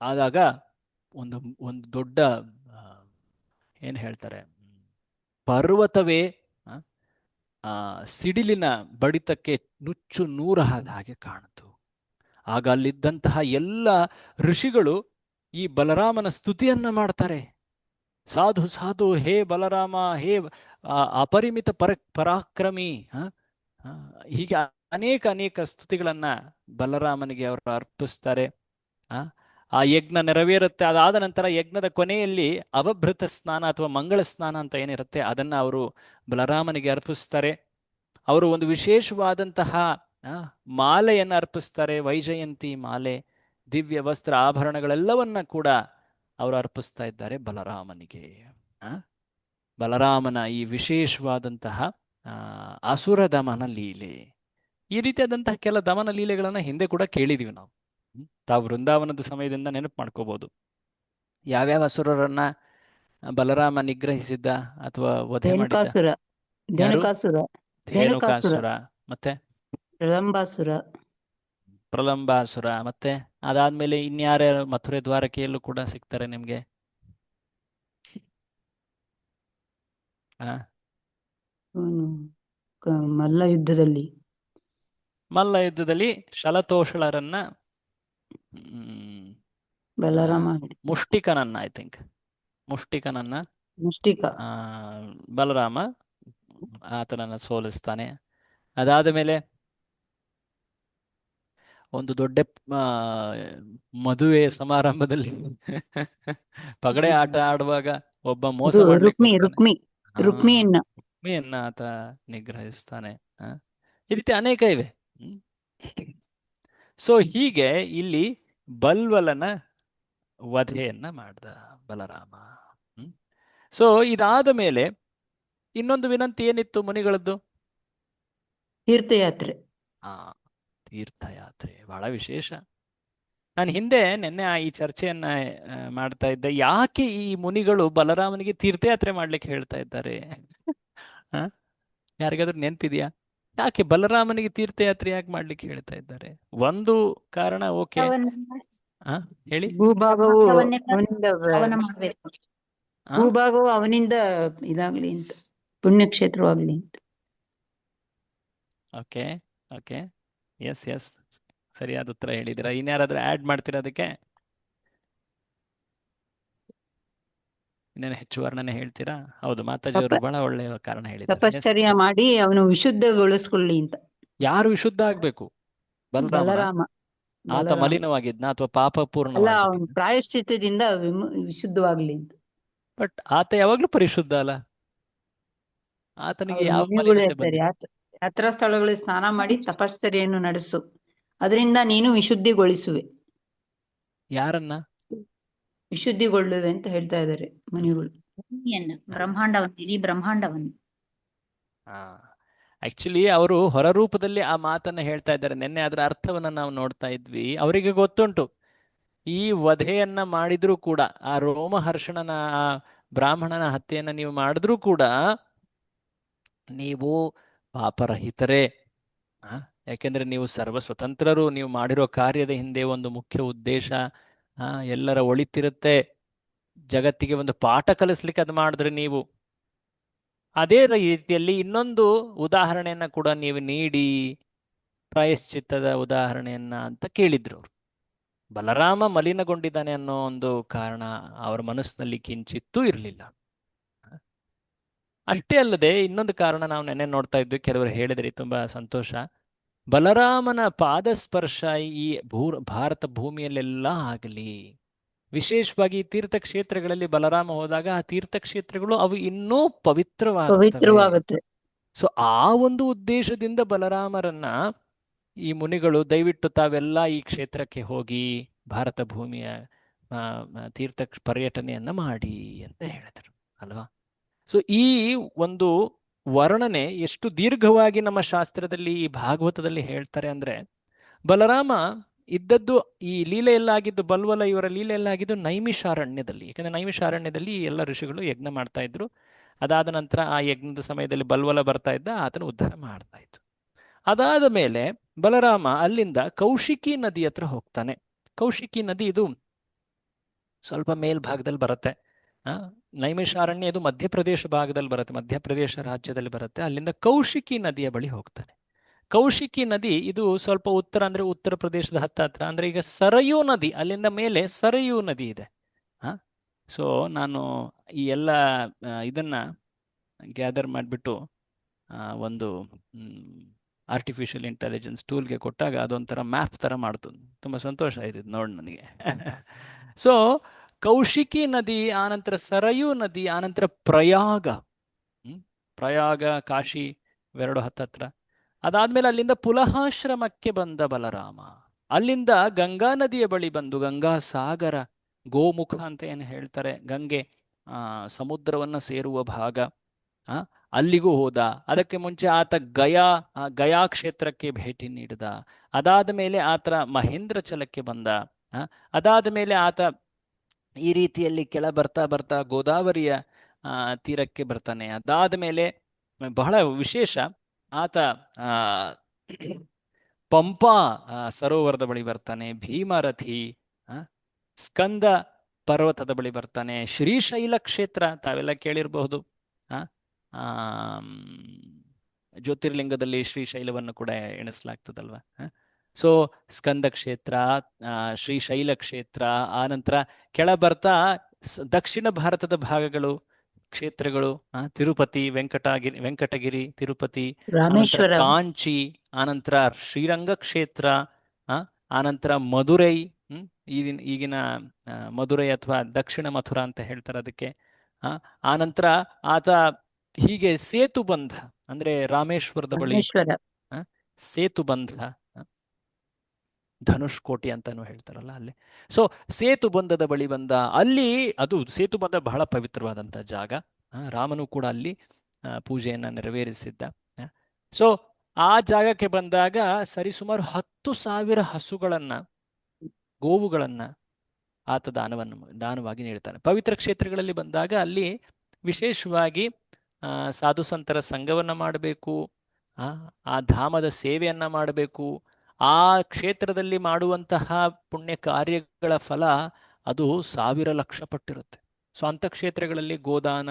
ಆದಾಗ ಒಂದು ಒಂದು ದೊಡ್ಡ ಆ, ಏನ್ ಹೇಳ್ತಾರೆ, ಪರ್ವತವೇ ಆ, ಆ, ಸಿಡಿಲಿನ ಬಡಿತಕ್ಕೆ ನುಚ್ಚು ನೂರಾದ ಹಾಗೆ ಕಾಣಿತು. ಆಗ ಅಲ್ಲಿದ್ದಂತಹ ಎಲ್ಲ ಋಷಿಗಳು ಈ ಬಲರಾಮನ ಸ್ತುತಿಯನ್ನ ಮಾಡ್ತಾರೆ. ಸಾಧು ಸಾಧು, ಹೇ ಬಲರಾಮ, ಹೇ ಅಪರಿಮಿತ ಪರಾಕ್ರಮಿ, ಆ, ಹೀಗೆ ಅನೇಕ ಅನೇಕ ಸ್ತುತಿಗಳನ್ನ ಬಲರಾಮನಿಗೆ ಅವರು ಅರ್ಪಿಸ್ತಾರೆ. ಆ ಆ ಯಜ್ಞ ನೆರವೇರುತ್ತೆ. ಅದಾದ ನಂತರ ಯಜ್ಞದ ಕೊನೆಯಲ್ಲಿ ಅವಭೃತ ಸ್ನಾನ ಅಥವಾ ಮಂಗಳ ಸ್ನಾನ ಅಂತ ಏನಿರುತ್ತೆ ಅದನ್ನ ಅವರು ಬಲರಾಮನಿಗೆ ಅರ್ಪಿಸ್ತಾರೆ. ಅವರು ಒಂದು ವಿಶೇಷವಾದಂತಹ ಆ, ಮಾಲೆಯನ್ನು ಅರ್ಪಿಸ್ತಾರೆ. ವೈಜಯಂತಿ ಮಾಲೆ, ದಿವ್ಯ ವಸ್ತ್ರ ಆಭರಣಗಳೆಲ್ಲವನ್ನ ಕೂಡ ಅವರು ಅರ್ಪಿಸ್ತಾ ಇದ್ದಾರೆ ಬಲರಾಮನಿಗೆ. ಆ, ಬಲರಾಮನ ಈ ವಿಶೇಷವಾದಂತಹ ಅಸುರ ದಮನ ಲೀಲೆ, ಈ ರೀತಿಯಾದಂತಹ ಕೆಲ ದಮನ ಲೀಲೆಗಳನ್ನ ಹಿಂದೆ ಕೂಡ ಕೇಳಿದೀವಿ ನಾವು. ತಾವು ವೃಂದಾವನದ ಸಮಯದಿಂದ ನೆನಪು ಮಾಡ್ಕೋಬಹುದು. ಯಾವ್ಯಾವ ಅಸುರರನ್ನ ಬಲರಾಮ ನಿಗ್ರಹಿಸಿದ್ದ ಅಥವಾ ವಧೆ ಮಾಡಿದ್ದ? ಧೇನುಕಾಸುರ, ಯಾರು? ಧೇನುಕಾಸುರ, ಧೇನುಕಾಸುರ, ಧೇನುಕಾಸುರ, ಮತ್ತೆ ಪ್ರಲಂಬಾಸುರ, ಪ್ರಲಂಬಾಸುರ, ಮತ್ತೆ ಅದಾದ್ಮೇಲೆ ಇನ್ಯಾರ್ಯಾರು ಮಥುರೆ ದ್ವಾರಕೆಯಲ್ಲೂ ಕೂಡ ಸಿಗ್ತಾರೆ ನಿಮ್ಗೆ? ಆ ಅವನು ಮಲ್ಲ ಯುದ್ಧದಲ್ಲಿ ಮಲ್ಲ ಯುದ್ಧದಲ್ಲಿ ಶಲತೋಷಳರನ್ನ, ಹ್ಮ್, ಬಲರಾಮ ಮುಷ್ಟಿಕನನ್ನ, ಐ ಥಿಂಕ್ ಮುಷ್ಟಿಕನನ್ನ ಮುಷ್ಟಿಕ, ಆ, ಬಲರಾಮ ಆತನನ್ನ ಸೋಲಿಸ್ತಾನೆ. ಅದಾದ ಮೇಲೆ ಒಂದು ದೊಡ್ಡ ಆ, ಮದುವೆ ಸಮಾರಂಭದಲ್ಲಿ ಪಗಡೆ ಆಟ ಆಡುವಾಗ ಒಬ್ಬ ಮೋಸ ಮಾಡ್ಲಿಕ್ಕೆ ರುಕ್ಮಿ ಹೋಗ್ತಾನೆ. ರುಕ್ಮಿ ಹಾ, ರುಕ್ಮಿಯನ್ನ ರುಕ್ಮಿಯನ್ನ ಆತ ನಿಗ್ರಹಿಸ್ತಾನೆ. ಆ, ಈ ರೀತಿ ಅನೇಕ ಇವೆ. ಸೊ ಹೀಗೆ ಇಲ್ಲಿ ಬಲ್ವಲನ ವಧೆಯನ್ನ ಮಾಡ್ದ ಬಲರಾಮ. ಸೊ ಇದಾದ ಮೇಲೆ ಇನ್ನೊಂದು ವಿನಂತಿ ಏನಿತ್ತು ಮುನಿಗಳದ್ದು? ತೀರ್ಥಯಾತ್ರೆ. ಆ ತೀರ್ಥಯಾತ್ರೆ ಬಹಳ ವಿಶೇಷ. ನಾನು ಹಿಂದೆ ನಿನ್ನೆ ಈ ಚರ್ಚೆಯನ್ನ ಮಾಡ್ತಾ ಇದ್ದೆ. ಯಾಕೆ ಈ ಮುನಿಗಳು ಬಲರಾಮನಿಗೆ ತೀರ್ಥಯಾತ್ರೆ ಮಾಡ್ಲಿಕ್ಕೆ ಹೇಳ್ತಾ ಇದ್ದಾರೆ? ಯಾರಿಗಾದ್ರೂ ನೆನಪಿದ್ಯಾ? ಯಾಕೆ ಬಲರಾಮನಿಗೆ ತೀರ್ಥಯಾತ್ರೆ ಯಾಕೆ ಮಾಡ್ಲಿಕ್ಕೆ ಹೇಳ್ತಾ ಇದ್ದಾರೆ? ಒಂದು ಕಾರಣ, ಓಕೆ, ಹೇಳಿ. ಭೂಭಾಗವು ಅವನಿಂದ ಹವನ ಮಾಡ್ಬೇಕು. ಭೂಭಾಗವು ಅವನಿಂದ ಇದಾಗ್ಲಿ ಅಂತ, ಪುಣ್ಯಕ್ಷೇತ್ರವಾಗ್ಲಿ ಅಂತ. ಓಕೆ ಓಕೆ, ಎಸ್ ಎಸ್, ಸರಿಯಾದ ಉತ್ತರ ಹೇಳಿದಿರ. ಇನ್ಯಾರಾದ್ರೂ ಆಡ್ ಮಾಡ್ತೀರಾ ಅದಕ್ಕೆ? ಇನ್ನೇನು ಹೆಚ್ಚು ವರ್ಣನೆ ಹೇಳ್ತೀರಾ? ಹೌದು, ಮಾತಾಜಿ ಅವರು ಬಹಳ ಒಳ್ಳೆಯ ಕಾರಣ ಹೇಳಿದ್ದಾರೆ. ತಪಶ್ಚರ್ಯ ಮಾಡಿ ಅವನು ವಿಶುದ್ಧಗೊಳಿಸ್ಕೊಳ್ಳಿ ಅಂತ. ಯಾರು ವಿಶುದ್ಧ ಆಗ್ಬೇಕು? ಬಲರಾಮ. ಆತ ಮಲಿನವಾಗಿದ್ನ ಅಥವಾ ಪಾಪ ಅಲ್ಲ, ಪೂರ್ಣ? ಅವನು ಪ್ರಾಯಶ್ಚಿತ್ತದಿಂದ ವಿಶುದ್ಧವಾಗ್ಲಿ ಅಂತ. ಬಟ್ ಆತ ಯಾವಾಗ್ಲೂ ಪರಿಶುದ್ಧ ಅಲ್ಲ. ಆತನಿಗೆ ಯಾವ ಮುನಿಗಳು ಮಲಿನತೆ ಹೇಳ್ತಾರೆ, ಬಂದಿದೆ? ಯಾತ್ರಾ ಸ್ಥಳಗಳಲ್ಲಿ ಸ್ನಾನ ಮಾಡಿ ತಪಶ್ಚರ್ಯನ್ನು ನಡೆಸು, ಅದರಿಂದ ನೀನು ವಿಶುದ್ಧಿಗೊಳಿಸುವೆ. ಯಾರನ್ನ ವಿಶುದ್ಧಿಗೊಳ್ಳುವೆ ಅಂತ ಹೇಳ್ತಾ ಇದ್ದಾರೆ ಮುನಿಗಳು. ಬ್ರಹ್ಮಾಂಡವನ್ನು, ಇಡೀ ಬ್ರಹ್ಮಾಂಡವನ್ನು. ಆಕ್ಚುಲಿ ಅವರು ಹೊರರೂಪದಲ್ಲಿ ಆ ಮಾತನ್ನ ಹೇಳ್ತಾ ಇದ್ದಾರೆ. ನಿನ್ನೆ ಅದರ ಅರ್ಥವನ್ನ ನಾವು ನೋಡ್ತಾ ಇದ್ವಿ. ಅವರಿಗೆ ಗೊತ್ತುಂಟು, ಈ ವಧೆಯನ್ನ ಮಾಡಿದ್ರೂ ಕೂಡ, ಆ ರೋಮಹರ್ಷಣನ ಆ ಬ್ರಾಹ್ಮಣನ ಹತ್ಯೆಯನ್ನ ನೀವು ಮಾಡಿದ್ರೂ ಕೂಡ ನೀವು ಪಾಪರಹಿತರೇ. ಯಾಕೆಂದ್ರೆ ನೀವು ಸರ್ವ ಸ್ವತಂತ್ರರು. ನೀವು ಮಾಡಿರೋ ಕಾರ್ಯದ ಹಿಂದೆ ಒಂದು ಮುಖ್ಯ ಉದ್ದೇಶ, ಎಲ್ಲರ ಒಳಿತಿರುತ್ತೆ. ಜಗತ್ತಿಗೆ ಒಂದು ಪಾಠ ಕಲಿಸ್ಲಿಕ್ಕೆ ಅದು ಮಾಡಿದ್ರೆ ನೀವು. ಅದೇ ರೀತಿಯಲ್ಲಿ ಇನ್ನೊಂದು ಉದಾಹರಣೆಯನ್ನ ಕೂಡ ನೀವು ನೀಡಿ, ಪ್ರಾಯಶ್ಚಿತ್ತದ ಉದಾಹರಣೆಯನ್ನ ಅಂತ ಕೇಳಿದ್ರು ಅವರು. ಬಲರಾಮ ಮಲಿನಗೊಂಡಿದ್ದಾನೆ ಅನ್ನೋ ಒಂದು ಕಾರಣ ಅವರ ಮನಸ್ಸಿನಲ್ಲಿ ಕಿಂಚಿತ್ತೂ ಇರಲಿಲ್ಲ. ಅಷ್ಟೇ ಅಲ್ಲದೆ ಇನ್ನೊಂದು ಕಾರಣ ನಾವು ನೆನ್ನೆ ನೋಡ್ತಾ ಇದ್ವಿ, ಕೆಲವರು ಹೇಳಿದ್ರಿ, ತುಂಬಾ ಸಂತೋಷ. ಬಲರಾಮನ ಪಾದಸ್ಪರ್ಶ ಈ ಭಾರತ ಭೂಮಿಯಲ್ಲೆಲ್ಲ ಆಗಲಿ, ವಿಶೇಷವಾಗಿ ತೀರ್ಥಕ್ಷೇತ್ರಗಳಲ್ಲಿ ಬಲರಾಮ ಹೋದಾಗ ಆ ತೀರ್ಥಕ್ಷೇತ್ರಗಳು ಅವು ಇನ್ನೂ ಪವಿತ್ರವಾಗುತ್ತೆ. ಸೊ ಆ ಒಂದು ಉದ್ದೇಶದಿಂದ ಬಲರಾಮರನ್ನ ಈ ಮುನಿಗಳು ದಯವಿಟ್ಟು ತಾವೆಲ್ಲ ಈ ಕ್ಷೇತ್ರಕ್ಕೆ ಹೋಗಿ ಭಾರತ ಭೂಮಿಯ ತೀರ್ಥ ಪರ್ಯಟನೆಯನ್ನ ಮಾಡಿ ಅಂತ ಹೇಳಿದ್ರು ಅಲ್ವಾ. ಸೊ ಈ ಒಂದು ವರ್ಣನೆ ಎಷ್ಟು ದೀರ್ಘವಾಗಿ ನಮ್ಮ ಶಾಸ್ತ್ರದಲ್ಲಿ, ಈ ಭಾಗವತದಲ್ಲಿ ಹೇಳ್ತಾರೆ ಅಂದ್ರೆ, ಬಲರಾಮ ಇದ್ದದ್ದು, ಈ ಲೀಲೆಯಲ್ಲಾಗಿದ್ದು, ಬಲ್ವಲ ಇವರ ಲೀಲೆಯಲ್ಲಾಗಿದ್ದು ನೈಮಿಷಾರಣ್ಯದಲ್ಲಿ. ಯಾಕಂದ್ರೆ ನೈಮಿಷಾರಣ್ಯದಲ್ಲಿ ಎಲ್ಲ ಋಷಿಗಳು ಯಜ್ಞ ಮಾಡ್ತಾ ಇದ್ರು. ಅದಾದ ನಂತರ ಆ ಯಜ್ಞದ ಸಮಯದಲ್ಲಿ ಬಲ್ವಲ ಬರ್ತಾ ಇದ್ದ, ಆತನ ಉದ್ಧಾರ ಮಾಡ್ತಾ ಇತ್ತು. ಅದಾದ ಮೇಲೆ ಬಲರಾಮ ಅಲ್ಲಿಂದ ಕೌಶಿಕಿ ನದಿ ಹತ್ರ ಹೋಗ್ತಾನೆ. ಕೌಶಿಕಿ ನದಿ ಇದು ಸ್ವಲ್ಪ ಮೇಲ್ಭಾಗದಲ್ಲಿ ಬರುತ್ತೆ. ನೈಮಿಷಾರಣ್ಯ ಇದು ಮಧ್ಯಪ್ರದೇಶ ಭಾಗದಲ್ಲಿ ಬರುತ್ತೆ, ಮಧ್ಯಪ್ರದೇಶ ರಾಜ್ಯದಲ್ಲಿ ಬರುತ್ತೆ. ಅಲ್ಲಿಂದ ಕೌಶಿಕಿ ನದಿಯ ಬಳಿ ಹೋಗ್ತಾನೆ. ಕೌಶಿಕಿ ನದಿ ಇದು ಸ್ವಲ್ಪ ಉತ್ತರ, ಅಂದ್ರೆ ಉತ್ತರ ಪ್ರದೇಶದ ಹತ್ರ ಅಂದ್ರೆ ಈಗ ಸರಯೂ ನದಿ, ಅಲ್ಲಿಂದ ಮೇಲೆ ಸರಯೂ ನದಿ ಇದೆ. ಸೊ ನಾನು ಈ ಎಲ್ಲ ಇದನ್ನ ಗ್ಯಾದರ್ ಮಾಡಿಬಿಟ್ಟು ಒಂದು ಆರ್ಟಿಫಿಷಿಯಲ್ ಇಂಟೆಲಿಜೆನ್ಸ್ ಟೂಲ್ಗೆ ಕೊಟ್ಟಾಗ ಅದೊಂಥರ ಮ್ಯಾಪ್ ಥರ ಮಾಡ್ತು. ತುಂಬ ಸಂತೋಷ ಆಯ್ತು ನೋಡಿ ನನಗೆ. ಸೊ ಕೌಶಿಕಿ ನದಿ, ಆನಂತರ ಸರಯೂ ನದಿ, ಆನಂತರ ಪ್ರಯಾಗ, ಪ್ರಯಾಗ ಕಾಶಿ ಇವೆರಡು ಹತ್ತತ್ರ. ಅದಾದ್ಮೇಲೆ ಅಲ್ಲಿಂದ ಪುಲಹಾಶ್ರಮಕ್ಕೆ ಬಂದ ಬಲರಾಮ, ಅಲ್ಲಿಂದ ಗಂಗಾ ನದಿಯ ಬಳಿ ಬಂದು ಗಂಗಾ ಸಾಗರ, ಗೋಮುಖ ಅಂತ ಏನು ಹೇಳ್ತಾರೆ, ಗಂಗೆ ಸಮುದ್ರವನ್ನು ಸೇರುವ ಭಾಗ, ಅಲ್ಲಿಗೂ ಹೋದ. ಅದಕ್ಕೆ ಮುಂಚೆ ಆತ ಗಯಾ ಕ್ಷೇತ್ರಕ್ಕೆ ಭೇಟಿ ನೀಡಿದ. ಅದಾದ ಮೇಲೆ ಆತ ಮಹೇಂದ್ರಚಲಕ್ಕೆ ಬಂದ. ಅದಾದ ಮೇಲೆ ಆತ ಈ ರೀತಿಯಲ್ಲಿ ಕೆಳ ಬರ್ತಾ ಬರ್ತಾ ಗೋದಾವರಿಯ ತೀರಕ್ಕೆ ಬರ್ತಾನೆ. ಅದಾದ ಮೇಲೆ ಬಹಳ ವಿಶೇಷ, ಆತ ಪಂಪಾ ಸರೋವರದ ಬಳಿ ಬರ್ತಾನೆ, ಭೀಮರಥಿ, ಸ್ಕಂದ ಪರ್ವತದ ಬಳಿ ಬರ್ತಾನೆ, ಶ್ರೀಶೈಲ ಕ್ಷೇತ್ರ ತಾವೆಲ್ಲ ಕೇಳಿರಬಹುದು. ಜ್ಯೋತಿರ್ಲಿಂಗದಲ್ಲಿ ಶ್ರೀಶೈಲವನ್ನು ಕೂಡ ಎಣಿಸಲಾಗ್ತದಲ್ವ. ಸೊ ಸ್ಕಂದ ಕ್ಷೇತ್ರ, ಶ್ರೀಶೈಲ ಕ್ಷೇತ್ರ, ಆನಂತರ ಕೆಳ ಬರ್ತಾ ದಕ್ಷಿಣ ಭಾರತದ ಭಾಗಗಳು, ಕ್ಷೇತ್ರಗಳು, ತಿರುಪತಿ, ವೆಂಕಟಗಿರಿ, ತಿರುಪತಿ, ರಾಮೇಶ್ವರ, ಕಾಂಚಿ, ಆನಂತರ ಶ್ರೀರಂಗ ಕ್ಷೇತ್ರ, ಆನಂತರ ಮಧುರೈ, ಈಗಿನ ಮಧುರೈ ಅಥವಾ ದಕ್ಷಿಣ ಮಥುರಾ ಅಂತ ಹೇಳ್ತಾರೆ ಅದಕ್ಕೆ. ಆನಂತರ ಆತ ಹೀಗೆ ಸೇತುಬಂಧ, ಅಂದ್ರೆ ರಾಮೇಶ್ವರದ ಬಳಿ ಸೇತುಬಂಧ, ಧನುಷ್ಕೋಟಿ ಅಂತಾನು ಹೇಳ್ತಾರಲ್ಲ ಅಲ್ಲಿ. ಸೊ ಸೇತುಬಂಧದ ಬಳಿ ಬಂದ. ಅಲ್ಲಿ ಅದು ಸೇತುಬಂಧ ಬಹಳ ಪವಿತ್ರವಾದಂಥ ಜಾಗ. ರಾಮನು ಕೂಡ ಅಲ್ಲಿ ಪೂಜೆಯನ್ನು ನೆರವೇರಿಸಿದ್ದ. ಸೊ ಆ ಜಾಗಕ್ಕೆ ಬಂದಾಗ ಸರಿಸುಮಾರು 10,000 ಹಸುಗಳನ್ನ, ಗೋವುಗಳನ್ನ ಆತ ದಾನವಾಗಿ ನೀಡ್ತಾನೆ. ಪವಿತ್ರ ಕ್ಷೇತ್ರಗಳಲ್ಲಿ ಬಂದಾಗ ಅಲ್ಲಿ ವಿಶೇಷವಾಗಿ ಸಾಧು ಸಂತರ ಸಂಘವನ್ನ ಮಾಡಬೇಕು, ಆ ಧಾಮದ ಸೇವೆಯನ್ನ ಮಾಡಬೇಕು. ಆ ಕ್ಷೇತ್ರದಲ್ಲಿ ಮಾಡುವಂತಹ ಪುಣ್ಯ ಕಾರ್ಯಗಳ ಫಲ ಅದು 1,000 ಲಕ್ಷ ಪಟ್ಟಿರುತ್ತೆ. ಸೊ ಅಂಥ ಕ್ಷೇತ್ರಗಳಲ್ಲಿ ಗೋದಾನ,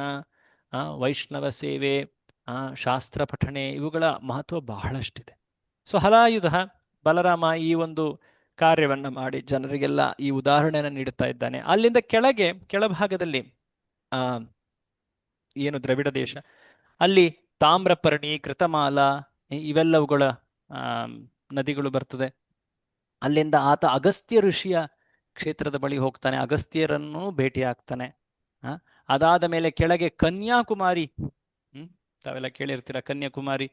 ವೈಷ್ಣವ ಸೇವೆ, ಶಾಸ್ತ್ರ ಪಠಣೆ, ಇವುಗಳ ಮಹತ್ವ ಬಹಳಷ್ಟಿದೆ. ಸೊ ಹಲಾಯುಧ ಬಲರಾಮ ಈ ಒಂದು ಕಾರ್ಯವನ್ನ ಮಾಡಿ ಜನರಿಗೆಲ್ಲ ಈ ಉದಾಹರಣೆಯನ್ನು ನೀಡುತ್ತಾ ಇದ್ದಾನೆ. ಅಲ್ಲಿಂದ ಕೆಳಭಾಗದಲ್ಲಿ ಏನು ದ್ರವಿಡ ದೇಶ, ಅಲ್ಲಿ ತಾಮ್ರಪರ್ಣಿ, ಕೃತಮಾಲ ಇವೆಲ್ಲವುಗಳ ನದಿಗಳು ಬರ್ತದೆ. ಅಲ್ಲಿಂದ ಆತ ಅಗಸ್ತ್ಯ ಋಷಿಯ ಕ್ಷೇತ್ರದ ಬಳಿ ಹೋಗ್ತಾನೆ, ಅಗಸ್ತ್ಯರನ್ನು ಭೇಟಿ ಆಗ್ತಾನೆ. ಅದಾದ ಮೇಲೆ ಕೆಳಗೆ ಕನ್ಯಾಕುಮಾರಿ, ತಾವೆಲ್ಲ ಕೇಳಿರ್ತೀರ ಕನ್ಯಾಕುಮಾರಿ,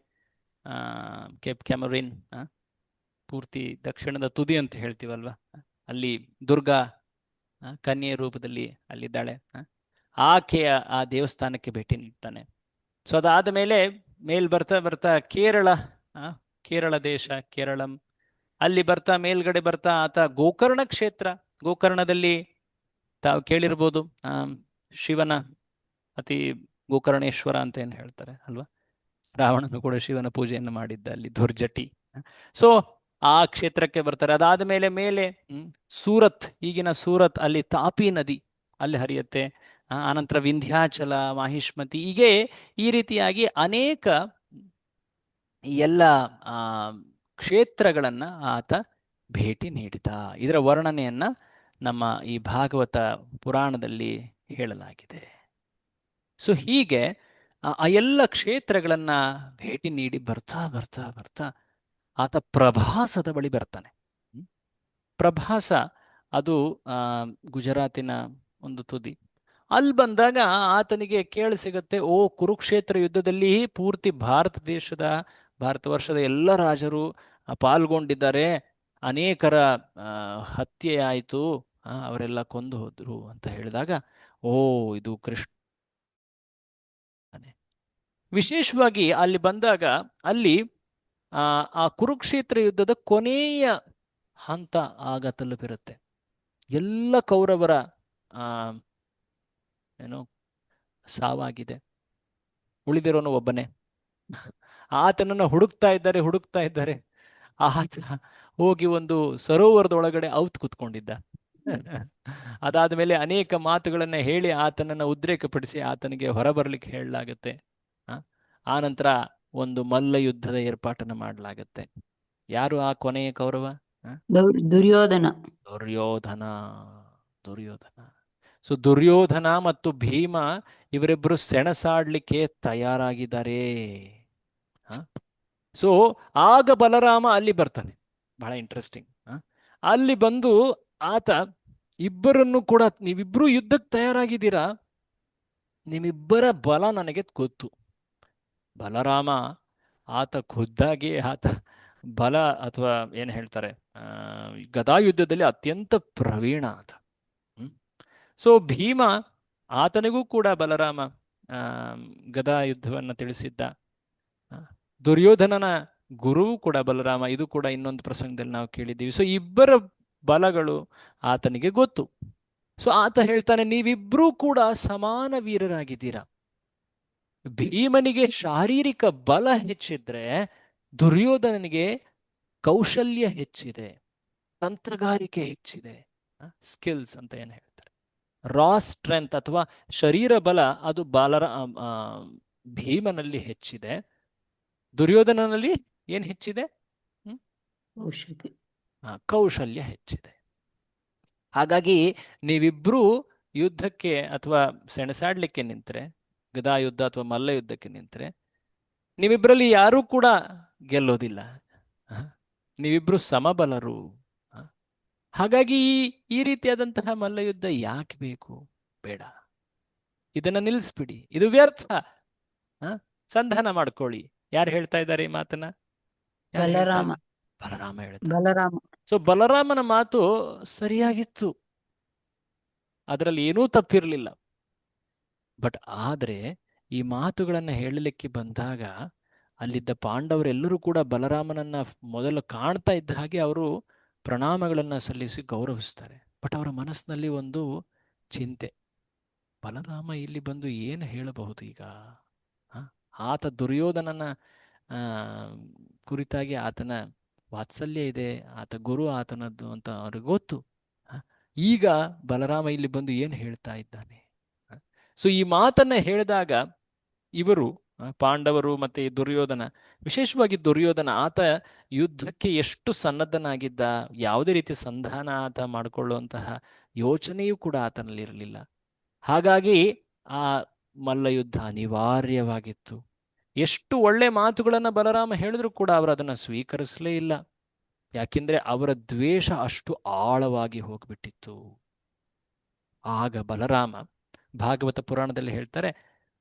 ಕೇಪ್ ಕ್ಯಾಮರಿನ್, ಪೂರ್ತಿ ದಕ್ಷಿಣದ ತುದಿ ಅಂತ ಹೇಳ್ತೀವಲ್ವ, ಅಲ್ಲಿ ದುರ್ಗಾ ಕನ್ಯೆ ರೂಪದಲ್ಲಿ ಅಲ್ಲಿದ್ದಾಳೆ. ಆಕೆಯ ಆ ದೇವಸ್ಥಾನಕ್ಕೆ ಭೇಟಿ ನೀಡ್ತಾನೆ. ಸೊ ಅದಾದ ಮೇಲೆ ಬರ್ತಾ ಬರ್ತಾ ಕೇರಳ ದೇಶ, ಕೇರಳಂ, ಅಲ್ಲಿ ಬರ್ತಾ ಮೇಲ್ಗಡೆ ಬರ್ತಾ ಆತ ಗೋಕರ್ಣ ಕ್ಷೇತ್ರ, ಗೋಕರ್ಣದಲ್ಲಿ ತಾವು ಕೇಳಿರ್ಬೋದು ಶಿವನ ಅತಿ ಗೋಕರ್ಣೇಶ್ವರ ಅಂತ ಏನು ಹೇಳ್ತಾರೆ ಅಲ್ವಾ, ರಾವಣನು ಕೂಡ ಶಿವನ ಪೂಜೆಯನ್ನು ಮಾಡಿದ್ದ ಅಲ್ಲಿ, ಧುರ್ಜಟಿ. ಸೊ ಆ ಕ್ಷೇತ್ರಕ್ಕೆ ಬರ್ತಾರೆ. ಅದಾದ ಮೇಲೆ ಸೂರತ್, ಈಗಿನ ಸೂರತ್, ಅಲ್ಲಿ ತಾಪಿ ನದಿ ಅಲ್ಲಿ ಹರಿಯುತ್ತೆ. ಆನಂತರ ವಿಂಧ್ಯಾಚಲ, ಮಾಹಿಷ್ಮತಿ, ಹೀಗೆ ಈ ರೀತಿಯಾಗಿ ಅನೇಕ ಎಲ್ಲ ಕ್ಷೇತ್ರಗಳನ್ನ ಆತ ಭೇಟಿ ನೀಡಿದ. ಇದರ ವರ್ಣನೆಯನ್ನ ನಮ್ಮ ಈ ಭಾಗವತ ಪುರಾಣದಲ್ಲಿ ಹೇಳಲಾಗಿದೆ. ಸೊ ಹೀಗೆ ಆ ಎಲ್ಲ ಕ್ಷೇತ್ರಗಳನ್ನ ಭೇಟಿ ನೀಡಿ ಬರ್ತಾ ಬರ್ತಾ ಬರ್ತಾ ಆತ ಪ್ರಭಾಸದ ಬಳಿ ಬರ್ತಾನೆ. ಪ್ರಭಾಸ ಅದು ಗುಜರಾತಿನ ಒಂದು ತುದಿ. ಅಲ್ಲಿ ಬಂದಾಗ ಆತನಿಗೆ ಸಿಗತ್ತೆ, ಓ ಕುರುಕ್ಷೇತ್ರ ಯುದ್ಧದಲ್ಲಿ ಪೂರ್ತಿ ಭಾರತ ವರ್ಷದ ಎಲ್ಲ ರಾಜರು ಪಾಲ್ಗೊಂಡಿದ್ದಾರೆ, ಅನೇಕರ ಹತ್ಯೆ ಆಯಿತು, ಅವರೆಲ್ಲ ಕೊಂದು ಹೋದ್ರು ಅಂತ ಹೇಳಿದಾಗ, ಓ ಇದು ಕೃಷ್ಣ. ವಿಶೇಷವಾಗಿ ಅಲ್ಲಿ ಬಂದಾಗ ಅಲ್ಲಿ ಆ ಕುರುಕ್ಷೇತ್ರ ಯುದ್ಧದ ಕೊನೆಯ ಹಂತ ಆಗ ತಲುಪಿರುತ್ತೆ. ಎಲ್ಲ ಕೌರವರ ಸಾವಾಗಿದೆ, ಉಳಿದಿರೋನು ಒಬ್ಬನೇ. ಆತನನ್ನು ಹುಡುಕ್ತಾ ಇದ್ದಾರೆ. ಆತ ಹೋಗಿ ಒಂದು ಸರೋವರದ ಒಳಗಡೆ ಕೂತ್ಕೊಂಡಿದ್ದ. ಅದಾದ ಮೇಲೆ ಅನೇಕ ಮಾತುಗಳನ್ನು ಹೇಳಿ ಆತನನ್ನು ಉದ್ರೇಕಪಡಿಸಿ ಆತನಿಗೆ ಹೊರಬರಲಿಕ್ಕೆ ಹೇಳಲಾಗತ್ತೆ. ಆ ನಂತರ ಒಂದು ಮಲ್ಲ ಯುದ್ಧದ ಏರ್ಪಾಟನ್ನು ಮಾಡಲಾಗತ್ತೆ. ಯಾರು ಆ ಕೊನೆಯ ಕೌರವ? ದುರ್ಯೋಧನ. ದುರ್ಯೋಧನ. ದುರ್ಯೋಧನ. ಸೊ ದುರ್ಯೋಧನ ಮತ್ತು ಭೀಮ ಇವರಿಬ್ಬರು ಸೆಣಸಾಡ್ಲಿಕ್ಕೆ ತಯಾರಾಗಿದ್ದಾರೆ. ಸೊ ಆಗ ಬಲರಾಮ ಅಲ್ಲಿ ಬರ್ತಾನೆ. ಬಹಳ ಇಂಟ್ರೆಸ್ಟಿಂಗ್. ಅಲ್ಲಿ ಬಂದು ಆತ ಇಬ್ಬರನ್ನು ಕೂಡ, ನೀವಿಬ್ರು ಯುದ್ಧಕ್ಕೆ ತಯಾರಾಗಿದ್ದೀರಾ, ನಿಮ್ಮಿಬ್ಬರ ಬಲ ನನಗೆ ಗೊತ್ತು. ಬಲರಾಮ ಆತ ಖುದ್ದಾಗಿ ಆತ ಬಲ ಅಥವಾ ಏನು ಹೇಳ್ತಾರೆ, ಗದಾಯುದ್ಧದಲ್ಲಿ ಅತ್ಯಂತ ಪ್ರವೀಣ ಆತ. ಸೊ ಭೀಮ, ಆತನಿಗೂ ಕೂಡ ಬಲರಾಮ ಗದಾ ಯುದ್ಧವನ್ನು ತಿಳಿಸಿದ್ದ. ದುರ್ಯೋಧನನ ಗುರುವು ಕೂಡ ಬಲರಾಮ. ಇದು ಕೂಡ ಇನ್ನೊಂದು ಪ್ರಸಂಗದಲ್ಲಿ ನಾವು ಕೇಳಿದ್ದೀವಿ. ಸೊ ಇಬ್ಬರ ಬಲಗಳು ಆತನಿಗೆ ಗೊತ್ತು. ಸೊ ಆತ ಹೇಳ್ತಾನೆ, ನೀವಿಬ್ರೂ ಕೂಡ ಸಮಾನ ವೀರರಾಗಿದ್ದೀರಾ. ಭೀಮನಿಗೆ ಶಾರೀರಿಕ ಬಲ ಹೆಚ್ಚಿದ್ರೆ ದುರ್ಯೋಧನನಿಗೆ ಕೌಶಲ್ಯ ಹೆಚ್ಚಿದೆ, ತಂತ್ರಗಾರಿಕೆ ಹೆಚ್ಚಿದೆ. ಸ್ಕಿಲ್ಸ್ ಅಂತ ಏನು ಹೇಳ್ತಾರೆ, ರಾ ಸ್ಟ್ರೆಂತ್ ಅಥವಾ ಶರೀರ ಬಲ, ಅದು ಭೀಮನಲ್ಲಿ ಹೆಚ್ಚಿದೆ. ದುರ್ಯೋಧನನಲ್ಲಿ ಏನ್ ಹೆಚ್ಚಿದೆ? ಕೌಶಲ್ಯ ಹೆಚ್ಚಿದೆ. ಹಾಗಾಗಿ ನೀವಿಬ್ರು ಯುದ್ಧಕ್ಕೆ ಅಥವಾ ಸೆಣಸಾಡ್ಲಿಕ್ಕೆ ನಿಂತ್ರೆ, ಗದಾ ಯುದ್ಧ ಅಥವಾ ಮಲ್ಲ ಯುದ್ಧಕ್ಕೆ ನಿಂತ್ರೆ, ನೀವಿಬ್ಬರಲ್ಲಿ ಯಾರೂ ಕೂಡ ಗೆಲ್ಲೋದಿಲ್ಲ. ನೀವಿಬ್ರು ಸಮಬಲರು. ಹಾಗಾಗಿ ಈ ರೀತಿಯಾದಂತಹ ಮಲ್ಲ ಯುದ್ಧ ಯಾಕೆ ಬೇಕು? ಬೇಡ, ಇದನ್ನ ನಿಲ್ಲಿಸ್ಬಿಡಿ, ಇದು ವ್ಯರ್ಥ. ಸಂಧಾನ ಮಾಡ್ಕೊಳ್ಳಿ. ಯಾರು ಹೇಳ್ತಾ ಇದ್ದಾರೆ ಈ ಮಾತನ್ನ? ಬಲರಾಮ. ಬಲರಾಮ ಹೇಳ್ತಾರೆ. ಬಲರಾಮ. ಸೊ ಬಲರಾಮನ ಮಾತು ಸರಿಯಾಗಿತ್ತು, ಅದರಲ್ಲಿ ಏನೂ ತಪ್ಪಿರಲಿಲ್ಲ. ಬಟ್ ಆದ್ರೆ ಈ ಮಾತುಗಳನ್ನು ಹೇಳಲಿಕ್ಕೆ ಬಂದಾಗ ಅಲ್ಲಿದ್ದ ಪಾಂಡವರೆಲ್ಲರೂ ಕೂಡ ಬಲರಾಮನನ್ನ ಮೊದಲು ಕಾಣ್ತಾ ಇದ್ದ ಹಾಗೆ ಅವರು ಪ್ರಣಾಮಗಳನ್ನು ಸಲ್ಲಿಸಿ ಗೌರವಿಸ್ತಾರೆ. ಬಟ್ ಅವರ ಮನಸ್ಸಿನಲ್ಲಿ ಒಂದು ಚಿಂತೆ, ಬಲರಾಮ ಇಲ್ಲಿ ಬಂದು ಏನು ಹೇಳಬಹುದು ಈಗ? ಆತ ದುರ್ಯೋಧನನ ಕುರಿತಾಗಿ ಆತನ ವಾತ್ಸಲ್ಯ ಇದೆ, ಆತ ಗುರು ಆತನದ್ದು ಅಂತ ಅವ್ರಿಗೆ ಗೊತ್ತು. ಈಗ ಬಲರಾಮ ಇಲ್ಲಿ ಬಂದು ಏನು ಹೇಳ್ತಾ ಇದ್ದಾನೆ? ಸೊ ಈ ಮಾತನ್ನ ಹೇಳಿದಾಗ ಇವರು ಪಾಂಡವರು ಮತ್ತೆ ಈ ದುರ್ಯೋಧನ, ವಿಶೇಷವಾಗಿ ದುರ್ಯೋಧನ, ಆತ ಯುದ್ಧಕ್ಕೆ ಎಷ್ಟು ಸನ್ನದ್ಧನಾಗಿದ್ದ, ಯಾವುದೇ ರೀತಿ ಸಂಧಾನ ಆತ ಮಾಡಿಕೊಳ್ಳುವಂತಹ ಯೋಚನೆಯೂ ಕೂಡ ಆತನಲ್ಲಿ ಇರಲಿಲ್ಲ. ಹಾಗಾಗಿ ಆ ಮಲ್ಲ ಯುದ್ಧ ಅನಿವಾರ್ಯವಾಗಿತ್ತು. ಎಷ್ಟು ಒಳ್ಳೆ ಮಾತುಗಳನ್ನು ಬಲರಾಮ ಹೇಳಿದ್ರು ಕೂಡ ಅವರು ಅದನ್ನು ಸ್ವೀಕರಿಸಲೇ ಇಲ್ಲ. ಯಾಕೆಂದ್ರೆ ಅವರ ದ್ವೇಷ ಅಷ್ಟು ಆಳವಾಗಿ ಹೋಗ್ಬಿಟ್ಟಿತ್ತು. ಆಗ ಬಲರಾಮ, ಭಾಗವತ ಪುರಾಣದಲ್ಲಿ ಹೇಳ್ತಾರೆ,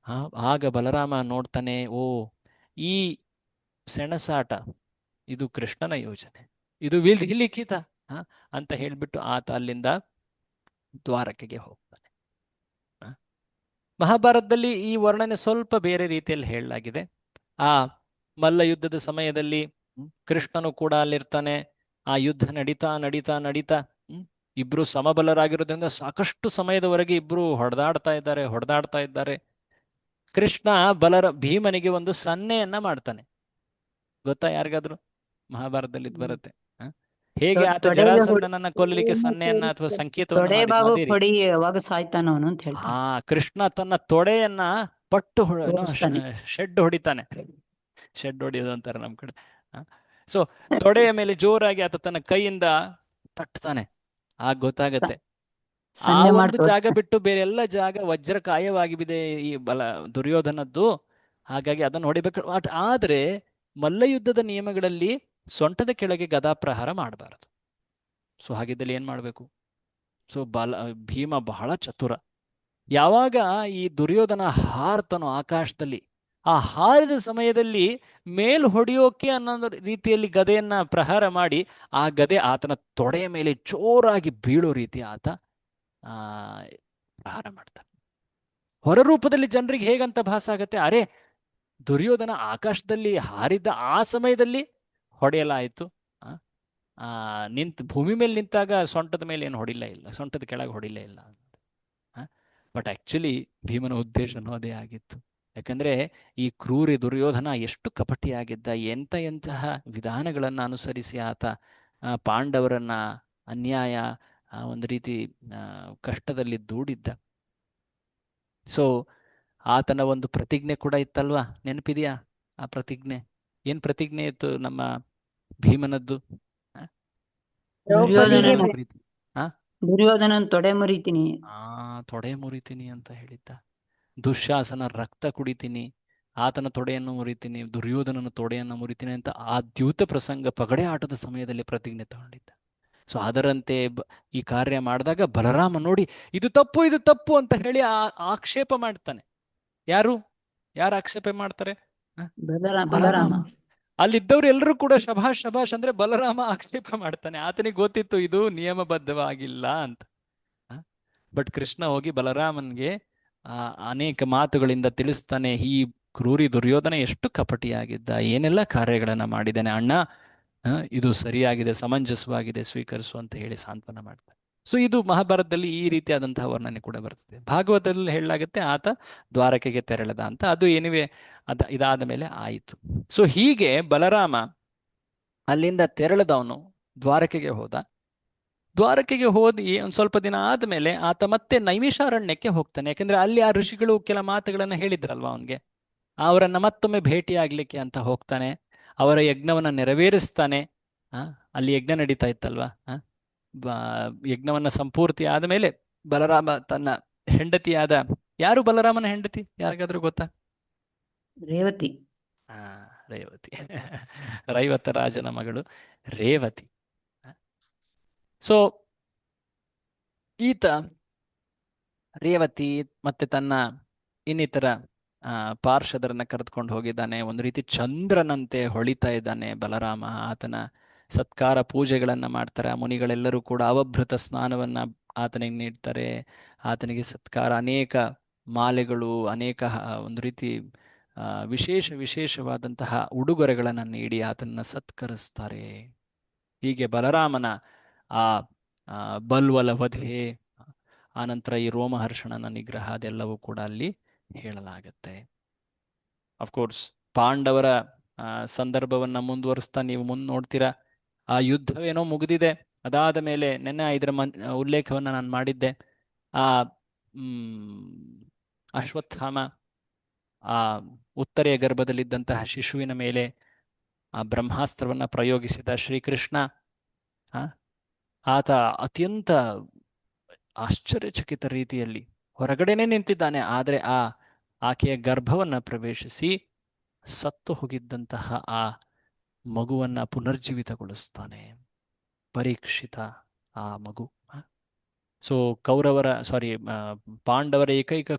ಆಗ ಬಲರಾಮ ನೋಡ್ತಾನೆ, ಓ ಈ ಸೆಣಸಾಟ ಇದು ಕೃಷ್ಣನ ಯೋಜನೆ, ಇದು ವಿಲಿಖಿತ ಅಂತ ಹೇಳ್ಬಿಟ್ಟು ಆತ ಅಲ್ಲಿಂದ ದ್ವಾರಕೆಗೆ ಹೋಗ್ತಾನೆ. ಮಹಾಭಾರತದಲ್ಲಿ ಈ ವರ್ಣನೆ ಸ್ವಲ್ಪ ಬೇರೆ ರೀತಿಯಲ್ಲಿ ಹೇಳಲಾಗಿದೆ. ಆ ಮಲ್ಲ ಯುದ್ಧದ ಸಮಯದಲ್ಲಿ ಕೃಷ್ಣನು ಕೂಡ ಅಲ್ಲಿರ್ತಾನೆ. ಆ ಯುದ್ಧ ನಡೀತಾ ನಡೀತಾ ನಡೀತಾ ಇಬ್ರು ಸಮಬಲರಾಗಿರೋದ್ರಿಂದ ಸಾಕಷ್ಟು ಸಮಯದವರೆಗೆ ಇಬ್ರು ಹೊಡೆದಾಡ್ತಾ ಇದ್ದಾರೆ. ಕೃಷ್ಣ ಭೀಮನಿಗೆ ಒಂದು ಸನ್ನೆಯನ್ನ ಮಾಡ್ತಾನೆ. ಗೊತ್ತಾ ಯಾರಿಗಾದ್ರು? ಮಹಾಭಾರತದಲ್ಲಿ ಬರುತ್ತೆ. ಹೇಗೆ ಆತ ಜರಾಸಂಧನನ್ನ ಕೊಲ್ಲಲಿಕ್ಕೆ ಸನ್ನೆಯನ್ನ ಅಥವಾ ಸಂಕೇತವನ್ನು ಸಾಯ್ತಾನವನು ಅಂತ ಹೇಳ್ತಾನೆ. ಕೃಷ್ಣ ತನ್ನ ತೊಡೆಯನ್ನ ಪಟ್ಟು ಶೆಡ್ ಹೊಡಿತಾನೆ. ಶೆಡ್ ಹೊಡಿಯೋದು ಅಂತಾರೆ ನಮ್ ಕಡೆ. ಸೊ ತೊಡೆಯ ಮೇಲೆ ಜೋರಾಗಿ ಆತ ತನ್ನ ಕೈಯಿಂದ ತಟ್ತಾನೆ. ಆಗ ಗೊತ್ತಾಗತ್ತೆ ಆ ಒಂದು ಜಾಗ ಬಿಟ್ಟು ಬೇರೆ ಎಲ್ಲ ಜಾಗ ವಜ್ರಕಾಯವಾಗಿಬಿದೆ ಈ ದುರ್ಯೋಧನದ್ದು. ಹಾಗಾಗಿ ಅದನ್ನು ಹೊಡಿಬೇಕು. ಆದ್ರೆ ಮಲ್ಲ ಯುದ್ಧದ ನಿಯಮಗಳಲ್ಲಿ ಸೊಂಟದ ಕೆಳಗೆ ಗದಾ ಪ್ರಹಾರ ಮಾಡಬಾರದು. ಸೊ ಹಾಗಿದ್ದಲ್ಲಿ ಏನ್ ಮಾಡ್ಬೇಕು? ಸೊ ಭೀಮ ಬಹಳ ಚತುರ. ಯಾವಾಗ ಈ ದುರ್ಯೋಧನ ಹಾರ್ತನೋ ಆಕಾಶದಲ್ಲಿ, ಆ ಹಾರಿದ ಸಮಯದಲ್ಲಿ ಮೇಲ್ ಹೊಡೆಯೋಕೆ ಅನ್ನೋ ರೀತಿಯಲ್ಲಿ ಗದೆಯನ್ನ ಪ್ರಹಾರ ಮಾಡಿ ಆ ಗದೆ ಆತನ ತೊಡೆಯ ಮೇಲೆ ಜೋರಾಗಿ ಬೀಳೋ ರೀತಿ ಆತ ಪ್ರಹಾರ ಮಾಡ್ತಾನೆ. ಹೊರರೂಪದಲ್ಲಿ ಜನರಿಗೆ ಹೇಗಂತ ಭಾಸ ಆಗತ್ತೆ, ಅರೆ ದುರ್ಯೋಧನ ಆಕಾಶದಲ್ಲಿ ಹಾರಿದ್ದ ಆ ಸಮಯದಲ್ಲಿ ಹೊಡೆಯಲಾಯಿತು, ಭೂಮಿ ಮೇಲೆ ನಿಂತಾಗ ಸೊಂಟದ ಮೇಲೆ ಏನು ಹೊಡಿಲ್ಲ, ಸೊಂಟದ ಕೆಳಗೆ ಹೊಡಿಲ್ಲ ಇಲ್ಲ. ಬಟ್ ಆಕ್ಚುಲಿ ಭೀಮನ ಉದ್ದೇಶನೂ ಅದೇ ಆಗಿತ್ತು. ಯಾಕಂದ್ರೆ ಈ ಕ್ರೂರಿ ದುರ್ಯೋಧನ ಎಷ್ಟು ಕಪಟಿಯಾಗಿದ್ದ, ಎಂತಹ ವಿಧಾನಗಳನ್ನು ಅನುಸರಿಸಿ ಆತ ಪಾಂಡವರನ್ನ ಅನ್ಯಾಯ ಒಂದು ರೀತಿ ಕಷ್ಟದಲ್ಲಿ ದೂಡಿದ್ದ. ಸೊ ಆತನ ಒಂದು ಪ್ರತಿಜ್ಞೆ ಕೂಡ ಇತ್ತಲ್ವಾ, ನೆನಪಿದೆಯಾ ಆ ಪ್ರತಿಜ್ಞೆ? ಏನ್ ಪ್ರತಿಜ್ಞೆ ಇತ್ತು ನಮ್ಮ ಭೀಮನದ್ದು? ಆ? ದ್ರೌಪದಿಗೆ ದುರ್ಯೋಧನನ ಆ ದುರ್ಯೋಧನನ ತೊಡೆ ಮುರಿತೀನಿ. ತೊಡೆ ಮುರಿತೀನಿ ಅಂತ ಹೇಳಿದ್ದ. ದುಶ್ಯಾಸನ ರಕ್ತ ಕುಡಿತೀನಿ, ಆತನ ತೊಡೆಯನ್ನು ಮುರಿತೀನಿ, ದುರ್ಯೋಧನನ ತೊಡೆಯನ್ನು ಮುರಿತೀನಿ ಅಂತ ಆ ದ್ಯೂತ ಪ್ರಸಂಗ ಪಗಡೆ ಆಟದ ಸಮಯದಲ್ಲಿ ಪ್ರತಿಜ್ಞೆ ತಗೊಂಡಿದ್ದ. ಸೊ ಅದರಂತೆ ಈ ಕಾರ್ಯ ಮಾಡಿದಾಗ ಬಲರಾಮ ನೋಡಿ ಇದು ತಪ್ಪು ಇದು ತಪ್ಪು ಅಂತ ಹೇಳಿ ಆಕ್ಷೇಪ ಮಾಡ್ತಾನೆ. ಯಾರು ಆಕ್ಷೇಪ ಮಾಡ್ತಾರೆ? ಬಲರಾಮ. ಅಲ್ಲಿದ್ದವ್ರು ಎಲ್ಲರೂ ಕೂಡ ಶಭಾಷ್ ಶಭಾಷ್ ಅಂದ್ರೆ ಬಲರಾಮ ಆಕ್ಷೇಪ ಮಾಡ್ತಾನೆ. ಆತನಿಗೆ ಗೊತ್ತಿತ್ತು ಇದು ನಿಯಮಬದ್ಧವಾಗಿಲ್ಲ ಅಂತ. ಬಟ್ ಕೃಷ್ಣ ಹೋಗಿ ಬಲರಾಮನ್ಗೆ ಅನೇಕ ಮಾತುಗಳಿಂದ ತಿಳಿಸ್ತಾನೆ, ಈ ಕ್ರೂರಿ ದುರ್ಯೋಧನ ಎಷ್ಟು ಕಪಟಿಯಾಗಿದ್ದ, ಏನೆಲ್ಲ ಕಾರ್ಯಗಳನ್ನ ಮಾಡಿದ್ದಾನೆ ಅಣ್ಣ, ಇದು ಸರಿಯಾಗಿದೆ, ಸಮಂಜಸವಾಗಿದೆ, ಸ್ವೀಕರಿಸು ಅಂತ ಹೇಳಿ ಸಾಂತ್ವನ ಮಾಡ್ತಾನೆ. ಸೊ ಇದು ಮಹಾಭಾರತದಲ್ಲಿ ಈ ರೀತಿಯಾದಂತಹ ವರ್ಣನೆ ಕೂಡ ಬರ್ತದೆ. ಭಾಗವತದಲ್ಲಿ ಹೇಳಲಾಗುತ್ತೆ ಆತ ದ್ವಾರಕೆಗೆ ತೆರಳದ ಅಂತ. ಅದು ಏನಿವೆ ಇದಾದ ಮೇಲೆ ಆಯಿತು. ಸೊ ಹೀಗೆ ಬಲರಾಮ ಅಲ್ಲಿಂದ ತೆರಳದವನು ದ್ವಾರಕೆಗೆ ಹೋದ. ದ್ವಾರಕೆಗೆ ಹೋದಿ ಒಂದು ಸ್ವಲ್ಪ ದಿನ ಆದಮೇಲೆ ಆತ ಮತ್ತೆ ನೈಮಿಷಾರಣ್ಯಕ್ಕೆ ಹೋಗ್ತಾನೆ. ಯಾಕಂದ್ರೆ ಅಲ್ಲಿ ಆ ಋಷಿಗಳು ಕೆಲ ಮಾತುಗಳನ್ನ ಹೇಳಿದ್ರಲ್ವ ಅವನಿಗೆ, ಅವರನ್ನ ಮತ್ತೊಮ್ಮೆ ಭೇಟಿಯಾಗ್ಲಿಕ್ಕೆ ಅಂತ ಹೋಗ್ತಾನೆ. ಅವರ ಯಜ್ಞವನ್ನ ನೆರವೇರಿಸ್ತಾನೆ. ಅಲ್ಲಿ ಯಜ್ಞ ನಡೀತಾ ಇತ್ತಲ್ವಾ, ಯಜ್ಞವನ್ನ ಸಂಪೂರ್ತಿ ಆದ ಮೇಲೆ ಬಲರಾಮ ತನ್ನ ಹೆಂಡತಿಯಾದ, ಯಾರು ಬಲರಾಮನ ಹೆಂಡತಿ ಯಾರಿಗಾದ್ರೂ ಗೊತ್ತಾ? ರೇವತಿ. ರೇವತಿ ರೈವತ ರಾಜನ ಮಗಳು ರೇವತಿ. ಸೊ ಈತ ರೇವತಿ ಮತ್ತೆ ತನ್ನ ಇನ್ನಿತರ ಪಾರ್ಷದರನ್ನ ಕರೆದುಕೊಂಡು ಹೋಗಿದ್ದಾನೆ. ಒಂದು ರೀತಿ ಚಂದ್ರನಂತೆ ಹೊಳಿತಾ ಇದ್ದಾನೆ ಬಲರಾಮ. ಆತನ ಸತ್ಕಾರ ಪೂಜೆಗಳನ್ನ ಮಾಡ್ತಾರೆ. ಆ ಮುನಿಗಳೆಲ್ಲರೂ ಕೂಡ ಅವಭೃತ ಸ್ನಾನವನ್ನ ಆತನಿಗೆ ನೀಡ್ತಾರೆ. ಆತನಿಗೆ ಸತ್ಕಾರ, ಅನೇಕ ಮಾಲೆಗಳು, ಅನೇಕ ಒಂದು ರೀತಿ ವಿಶೇಷವಾದಂತಹ ಉಡುಗೊರೆಗಳನ್ನು ನೀಡಿ ಆತನನ್ನ ಸತ್ಕರಿಸ್ತಾರೆ. ಹೀಗೆ ಬಲರಾಮನ ಆ ಬಲ್ವಲ ವಧೆ, ಆನಂತರ ಈ ರೋಮಹರ್ಷಣನ ನಿಗ್ರಹ, ಅದೆಲ್ಲವೂ ಕೂಡ ಅಲ್ಲಿ ಹೇಳಲಾಗತ್ತೆ. ಅಫ್ಕೋರ್ಸ್ ಪಾಂಡವರ ಸಂದರ್ಭವನ್ನ ಮುಂದುವರಿಸ್ತಾ ನೀವು ಮುಂದೆ ನೋಡ್ತೀರಾ. ಆ ಯುದ್ಧವೇನೋ ಮುಗಿದಿದೆ. ಅದಾದ ಮೇಲೆ ನೆನ್ನೆ ಇದರ ಉಲ್ಲೇಖವನ್ನ ನಾನು ಮಾಡಿದ್ದೆ. ಆ ಅಶ್ವತ್ಥಾಮ ಆ ಉತ್ತರೆಯ ಗರ್ಭದಲ್ಲಿದ್ದಂತಹ ಶಿಶುವಿನ ಮೇಲೆ ಆ ಬ್ರಹ್ಮಾಸ್ತ್ರವನ್ನ ಪ್ರಯೋಗಿಸಿದ ಶ್ರೀಕೃಷ್ಣ. ಆತ ಅತ್ಯಂತ ಆಶ್ಚರ್ಯಚಕಿತ ರೀತಿಯಲ್ಲಿ ಹೊರಗಡೆನೆ ನಿಂತಿದ್ದಾನೆ, ಆದರೆ ಆಕೆಯ ಗರ್ಭವನ್ನ ಪ್ರವೇಶಿಸಿ ಸತ್ತು ಹೋಗಿದ್ದಂತಹ ಆ ಮಗುವನ್ನ ಪುನರ್ಜೀವಿತಗೊಳಿಸ್ತಾನೆ. ಪರೀಕ್ಷಿತ ಆ ಮಗು. ಸೊ ಪಾಂಡವರ ಏಕೈಕ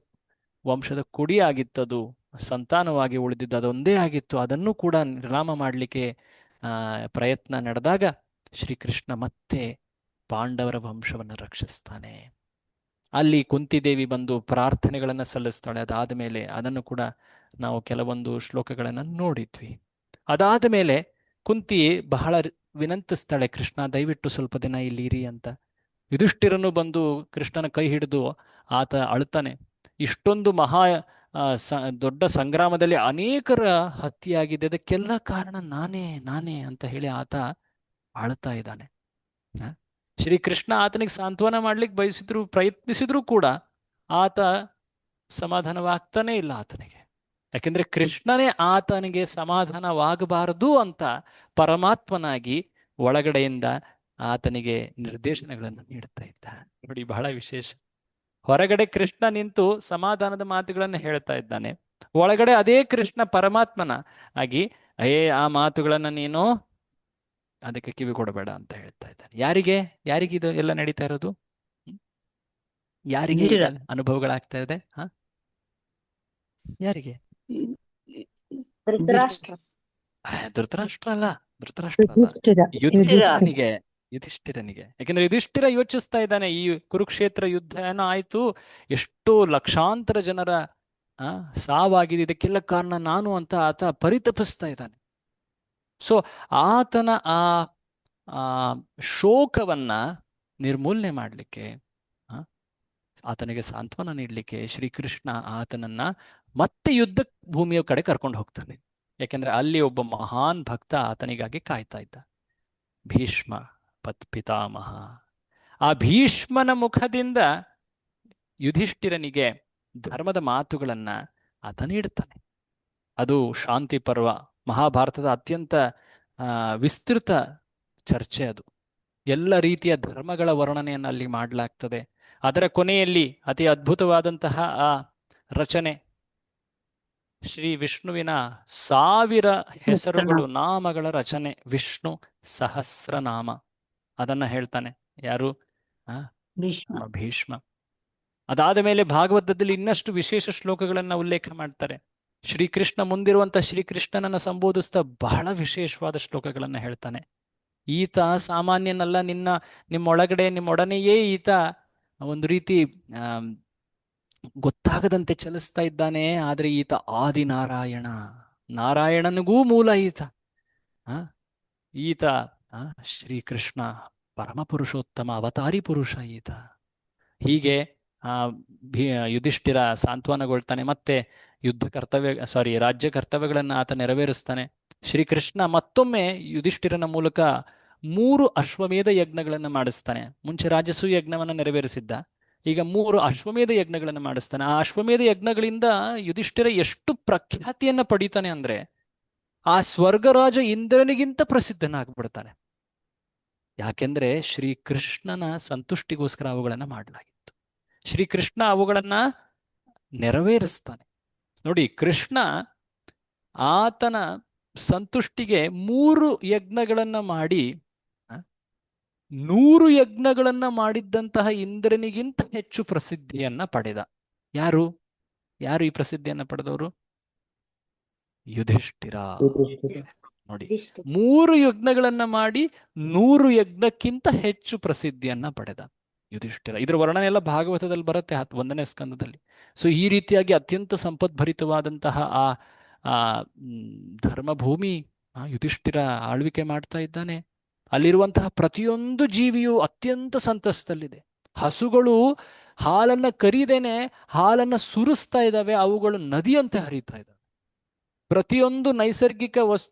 ವಂಶದ ಕುಡಿಯಾಗಿತ್ತದು, ಸಂತಾನವಾಗಿ ಉಳಿದಿದ್ದು ಅದೊಂದೇ ಆಗಿತ್ತು. ಅದನ್ನು ಕೂಡ ನಿರ್ನಾಮ ಮಾಡಲಿಕ್ಕೆ ಪ್ರಯತ್ನ ನಡೆದಾಗ ಶ್ರೀಕೃಷ್ಣ ಮತ್ತೆ ಪಾಂಡವರ ವಂಶವನ್ನು ರಕ್ಷಿಸ್ತಾನೆ. ಅಲ್ಲಿ ಕುಂತಿದೇವಿ ಬಂದು ಪ್ರಾರ್ಥನೆಗಳನ್ನು ಸಲ್ಲಿಸ್ತಾಳೆ. ಅದಾದ ಮೇಲೆ ಅದನ್ನು ಕೂಡ ನಾವು ಕೆಲವೊಂದು ಶ್ಲೋಕಗಳನ್ನು ನೋಡಿದ್ವಿ. ಅದಾದ ಮೇಲೆ ಕುಂತಿ ಬಹಳ ವಿನಂತಿಸ್ತಾಳೆ, ಕೃಷ್ಣ ದಯವಿಟ್ಟು ಸ್ವಲ್ಪ ದಿನ ಇಲ್ಲಿ ಇರಿ ಅಂತ. ಯುಧಿಷ್ಠಿರನು ಬಂದು ಕೃಷ್ಣನ ಕೈ ಹಿಡಿದು ಆತ ಅಳ್ತಾನೆ. ಇಷ್ಟೊಂದು ದೊಡ್ಡ ಸಂಗ್ರಾಮದಲ್ಲಿ ಅನೇಕರ ಹತ್ಯೆಯಾಗಿದೆ, ಅದಕ್ಕೆಲ್ಲ ಕಾರಣ ನಾನೇ ಅಂತ ಹೇಳಿ ಆತ ಅಳ್ತಾ ಇದ್ದಾನೆ. ಶ್ರೀಕೃಷ್ಣ ಆತನಿಗೆ ಸಾಂತ್ವನ ಮಾಡ್ಲಿಕ್ಕೆ ಪ್ರಯತ್ನಿಸಿದ್ರು ಕೂಡ ಆತ ಸಮಾಧಾನವಾಗ್ತಾನೆ ಇಲ್ಲ ಆತನಿಗೆ. ಯಾಕೆಂದ್ರೆ ಕೃಷ್ಣನೇ ಆತನಿಗೆ ಸಮಾಧಾನವಾಗಬಾರದು ಅಂತ ಪರಮಾತ್ಮನಾಗಿ ಒಳಗಡೆಯಿಂದ ಆತನಿಗೆ ನಿರ್ದೇಶನಗಳನ್ನು ನೀಡುತ್ತಾ ಇದ್ದ. ನೋಡಿ, ಬಹಳ ವಿಶೇಷ. ಹೊರಗಡೆ ಕೃಷ್ಣ ನಿಂತು ಸಮಾಧಾನದ ಮಾತುಗಳನ್ನು ಹೇಳ್ತಾ ಇದ್ದಾನೆ, ಒಳಗಡೆ ಅದೇ ಕೃಷ್ಣ ಪರಮಾತ್ಮನ ಆಗಿ ಆ ಮಾತುಗಳನ್ನ ನೀನು ಅದಕ್ಕೆ ಕಿವಿ ಕೊಡಬೇಡ ಅಂತ ಹೇಳ್ತಾ ಇದ್ದಾನೆ. ಯಾರಿಗೆ ಇದು ಎಲ್ಲ ನಡೀತಾ ಇರೋದು? ಯಾರಿಗೆ ಅನುಭವಗಳಾಗ್ತಾ ಇದೆ? ಯಾರಿಗೆ? ಧೃತರಾಷ್ಟ್ರ ಅಲ್ಲ, ಯುಧಿಷ್ಠಿರನಿಗೆ. ಯಾಕಂದ್ರೆ ಯುಧಿಷ್ಠಿರ ಯೋಚಿಸ್ತಾ ಇದ್ದಾನೆ, ಈ ಕುರುಕ್ಷೇತ್ರ ಯುದ್ಧ ಏನೋ ಆಯ್ತು, ಎಷ್ಟೋ ಲಕ್ಷಾಂತರ ಜನರ ಸಾವಾಗಿದೆ, ಇದಕ್ಕೆಲ್ಲ ಕಾರಣ ನಾನು ಅಂತ ಆತ ಪರಿತಪಿಸ್ತಾ ಇದ್ದಾನೆ. ಸೊ ಆತನ ಆ ಶೋಕವನ್ನ ನಿರ್ಮೂಲನೆ ಮಾಡಲಿಕ್ಕೆ, ಆತನಿಗೆ ಸಾಂತ್ವನ ನೀಡಲಿಕ್ಕೆ ಶ್ರೀಕೃಷ್ಣ ಆತನನ್ನ ಮತ್ತೆ ಯುದ್ಧ ಭೂಮಿಯ ಕಡೆ ಕರ್ಕೊಂಡು ಹೋಗ್ತಾನೆ. ಯಾಕೆಂದ್ರೆ ಅಲ್ಲಿ ಒಬ್ಬ ಮಹಾನ್ ಭಕ್ತ ಆತನಿಗಾಗಿ ಕಾಯ್ತಾ ಇದ್ದ, ಭೀಷ್ಮ ಪಿತಾಮಹ. ಆ ಭೀಷ್ಮನ ಮುಖದಿಂದ ಯುಧಿಷ್ಠಿರನಿಗೆ ಧರ್ಮದ ಮಾತುಗಳನ್ನ ಆತ ನೀಡುತ್ತಾನೆ. ಅದು ಶಾಂತಿ ಪರ್ವ, ಮಹಾಭಾರತದ ಅತ್ಯಂತ ವಿಸ್ತೃತ ಚರ್ಚೆ. ಅದು ಎಲ್ಲ ರೀತಿಯ ಧರ್ಮಗಳ ವರ್ಣನೆಯನ್ನು ಅಲ್ಲಿ ಮಾಡಲಾಗ್ತದೆ. ಅದರ ಕೊನೆಯಲ್ಲಿ ಅತಿ ಅದ್ಭುತವಾದಂತಹ ಆ ರಚನೆ, ಶ್ರೀ ವಿಷ್ಣುವಿನ 1000 ಹೆಸರುಗಳು, ನಾಮಗಳ ರಚನೆ, ವಿಷ್ಣು ಸಹಸ್ರನಾಮ, ಅದನ್ನ ಹೇಳ್ತಾನೆ ಯಾರು? ಭೀಷ್ಮ. ಭೀಷ್ಮ. ಅದಾದ ಮೇಲೆ ಭಾಗವತದಲ್ಲಿ ಇನ್ನಷ್ಟು ವಿಶೇಷ ಶ್ಲೋಕಗಳನ್ನ ಉಲ್ಲೇಖ ಮಾಡ್ತಾರೆ. ಶ್ರೀಕೃಷ್ಣ ಮುಂದಿರುವಂತ ಶ್ರೀಕೃಷ್ಣನನ್ನ ಸಂಬೋಧಿಸ್ತಾ ಬಹಳ ವಿಶೇಷವಾದ ಶ್ಲೋಕಗಳನ್ನ ಹೇಳ್ತಾನೆ. ಈತ ಸಾಮಾನ್ಯನಲ್ಲ, ನಿಮ್ಮೊಳಗಡೆ ನಿಮ್ಮೊಡನೆಯೇ ಈತ ಒಂದು ರೀತಿ ಗೊತ್ತಾಗದಂತೆ ಚಲಿಸ್ತಾ ಇದ್ದಾನೆ. ಆದ್ರೆ ಈತ ಆದಿನಾರಾಯಣ, ನಾರಾಯಣನಿಗೂ ಮೂಲ ಈತ. ಈತ ಶ್ರೀಕೃಷ್ಣ ಪರಮ ಪುರುಷೋತ್ತಮ ಅವತಾರಿ ಪುರುಷ ಈತ. ಹೀಗೆ ಯುಧಿಷ್ಠಿರ ಸಾಂತ್ವನಗೊಳ್ತಾನೆ. ಮತ್ತೆ ರಾಜ್ಯ ಕರ್ತವ್ಯಗಳನ್ನು ಆತ ನೆರವೇರಿಸ್ತಾನೆ. ಶ್ರೀಕೃಷ್ಣ ಮತ್ತೊಮ್ಮೆ ಯುಧಿಷ್ಠಿರನ ಮೂಲಕ 3 ಅಶ್ವಮೇಧ ಯಜ್ಞಗಳನ್ನು ಮಾಡಿಸ್ತಾನೆ. ಮುಂಚೆ ರಾಜಸೂಯ ಯಜ್ಞವನ್ನು ನೆರವೇರಿಸಿದ್ದ, ಈಗ 3 ಅಶ್ವಮೇಧ ಯಜ್ಞಗಳನ್ನು ಮಾಡಿಸ್ತಾನೆ. ಆ ಅಶ್ವಮೇಧ ಯಜ್ಞಗಳಿಂದ ಯುಧಿಷ್ಠಿರ ಎಷ್ಟು ಪ್ರಖ್ಯಾತಿಯನ್ನ ಪಡಿತಾನೆ ಅಂದ್ರೆ ಆ ಸ್ವರ್ಗರಾಜ ಇಂದ್ರನಿಗಿಂತ ಪ್ರಸಿದ್ಧನಾಗ್ಬಿಡ್ತಾನೆ. ಯಾಕೆಂದ್ರೆ ಶ್ರೀಕೃಷ್ಣನ ಸಂತುಷ್ಟಿಗೋಸ್ಕರ ಅವುಗಳನ್ನ ಮಾಡಲಾಗಿತ್ತು. ಶ್ರೀಕೃಷ್ಣ ಅವುಗಳನ್ನ ನೆರವೇರಿಸ್ತಾನೆ. ನೋಡಿ, ಕೃಷ್ಣ ಆತನ ಸಂತುಷ್ಟಿಗೆ 3 ಯಜ್ಞಗಳನ್ನ ಮಾಡಿ 100 ಯಜ್ಞಗಳನ್ನ ಮಾಡಿದ್ದಂತಹ ಇಂದ್ರನಿಗಿಂತ ಹೆಚ್ಚು ಪ್ರಸಿದ್ಧಿಯನ್ನ ಪಡೆದ. ಯಾರು ಈ ಪ್ರಸಿದ್ಧಿಯನ್ನ ಪಡೆದವರು? ಯುಧಿಷ್ಠಿರ. ನೋಡಿ, 3 ಯಜ್ಞಗಳನ್ನ ಮಾಡಿ 100 ಯಜ್ಞಕ್ಕಿಂತ ಹೆಚ್ಚು ಪ್ರಸಿದ್ಧಿಯನ್ನ ಪಡೆದ ಯುಧಿಷ್ಠಿರ. ಇದರ ವರ್ಣನೆ ಎಲ್ಲ ಭಾಗವತದಲ್ಲಿ ಬರುತ್ತೆ 1ನೇ ಸ್ಕಂದದಲ್ಲಿ. ಸೊ ಈ ರೀತಿಯಾಗಿ ಅತ್ಯಂತ ಸಂಪದ್ಭರಿತವಾದಂತಹ ಆ ಧರ್ಮಭೂಮಿ ಯುಧಿಷ್ಠಿರ ಆಳ್ವಿಕೆ ಮಾಡ್ತಾ ಇದ್ದಾನೆ. ಅಲ್ಲಿರುವಂತಹ ಪ್ರತಿಯೊಂದು ಜೀವಿಯು ಅತ್ಯಂತ ಸಂತಸದಲ್ಲಿದೆ. ಹಸುಗಳು ಹಾಲನ್ನ ಕರೀದೇನೆ ಹಾಲನ್ನ ಸುರಿಸ್ತಾ ಇದ್ದಾವೆ, ಅವುಗಳು ನದಿಯಂತೆ ಹರಿತಾ ಇದ್ದಾವೆ. ಪ್ರತಿಯೊಂದು ನೈಸರ್ಗಿಕ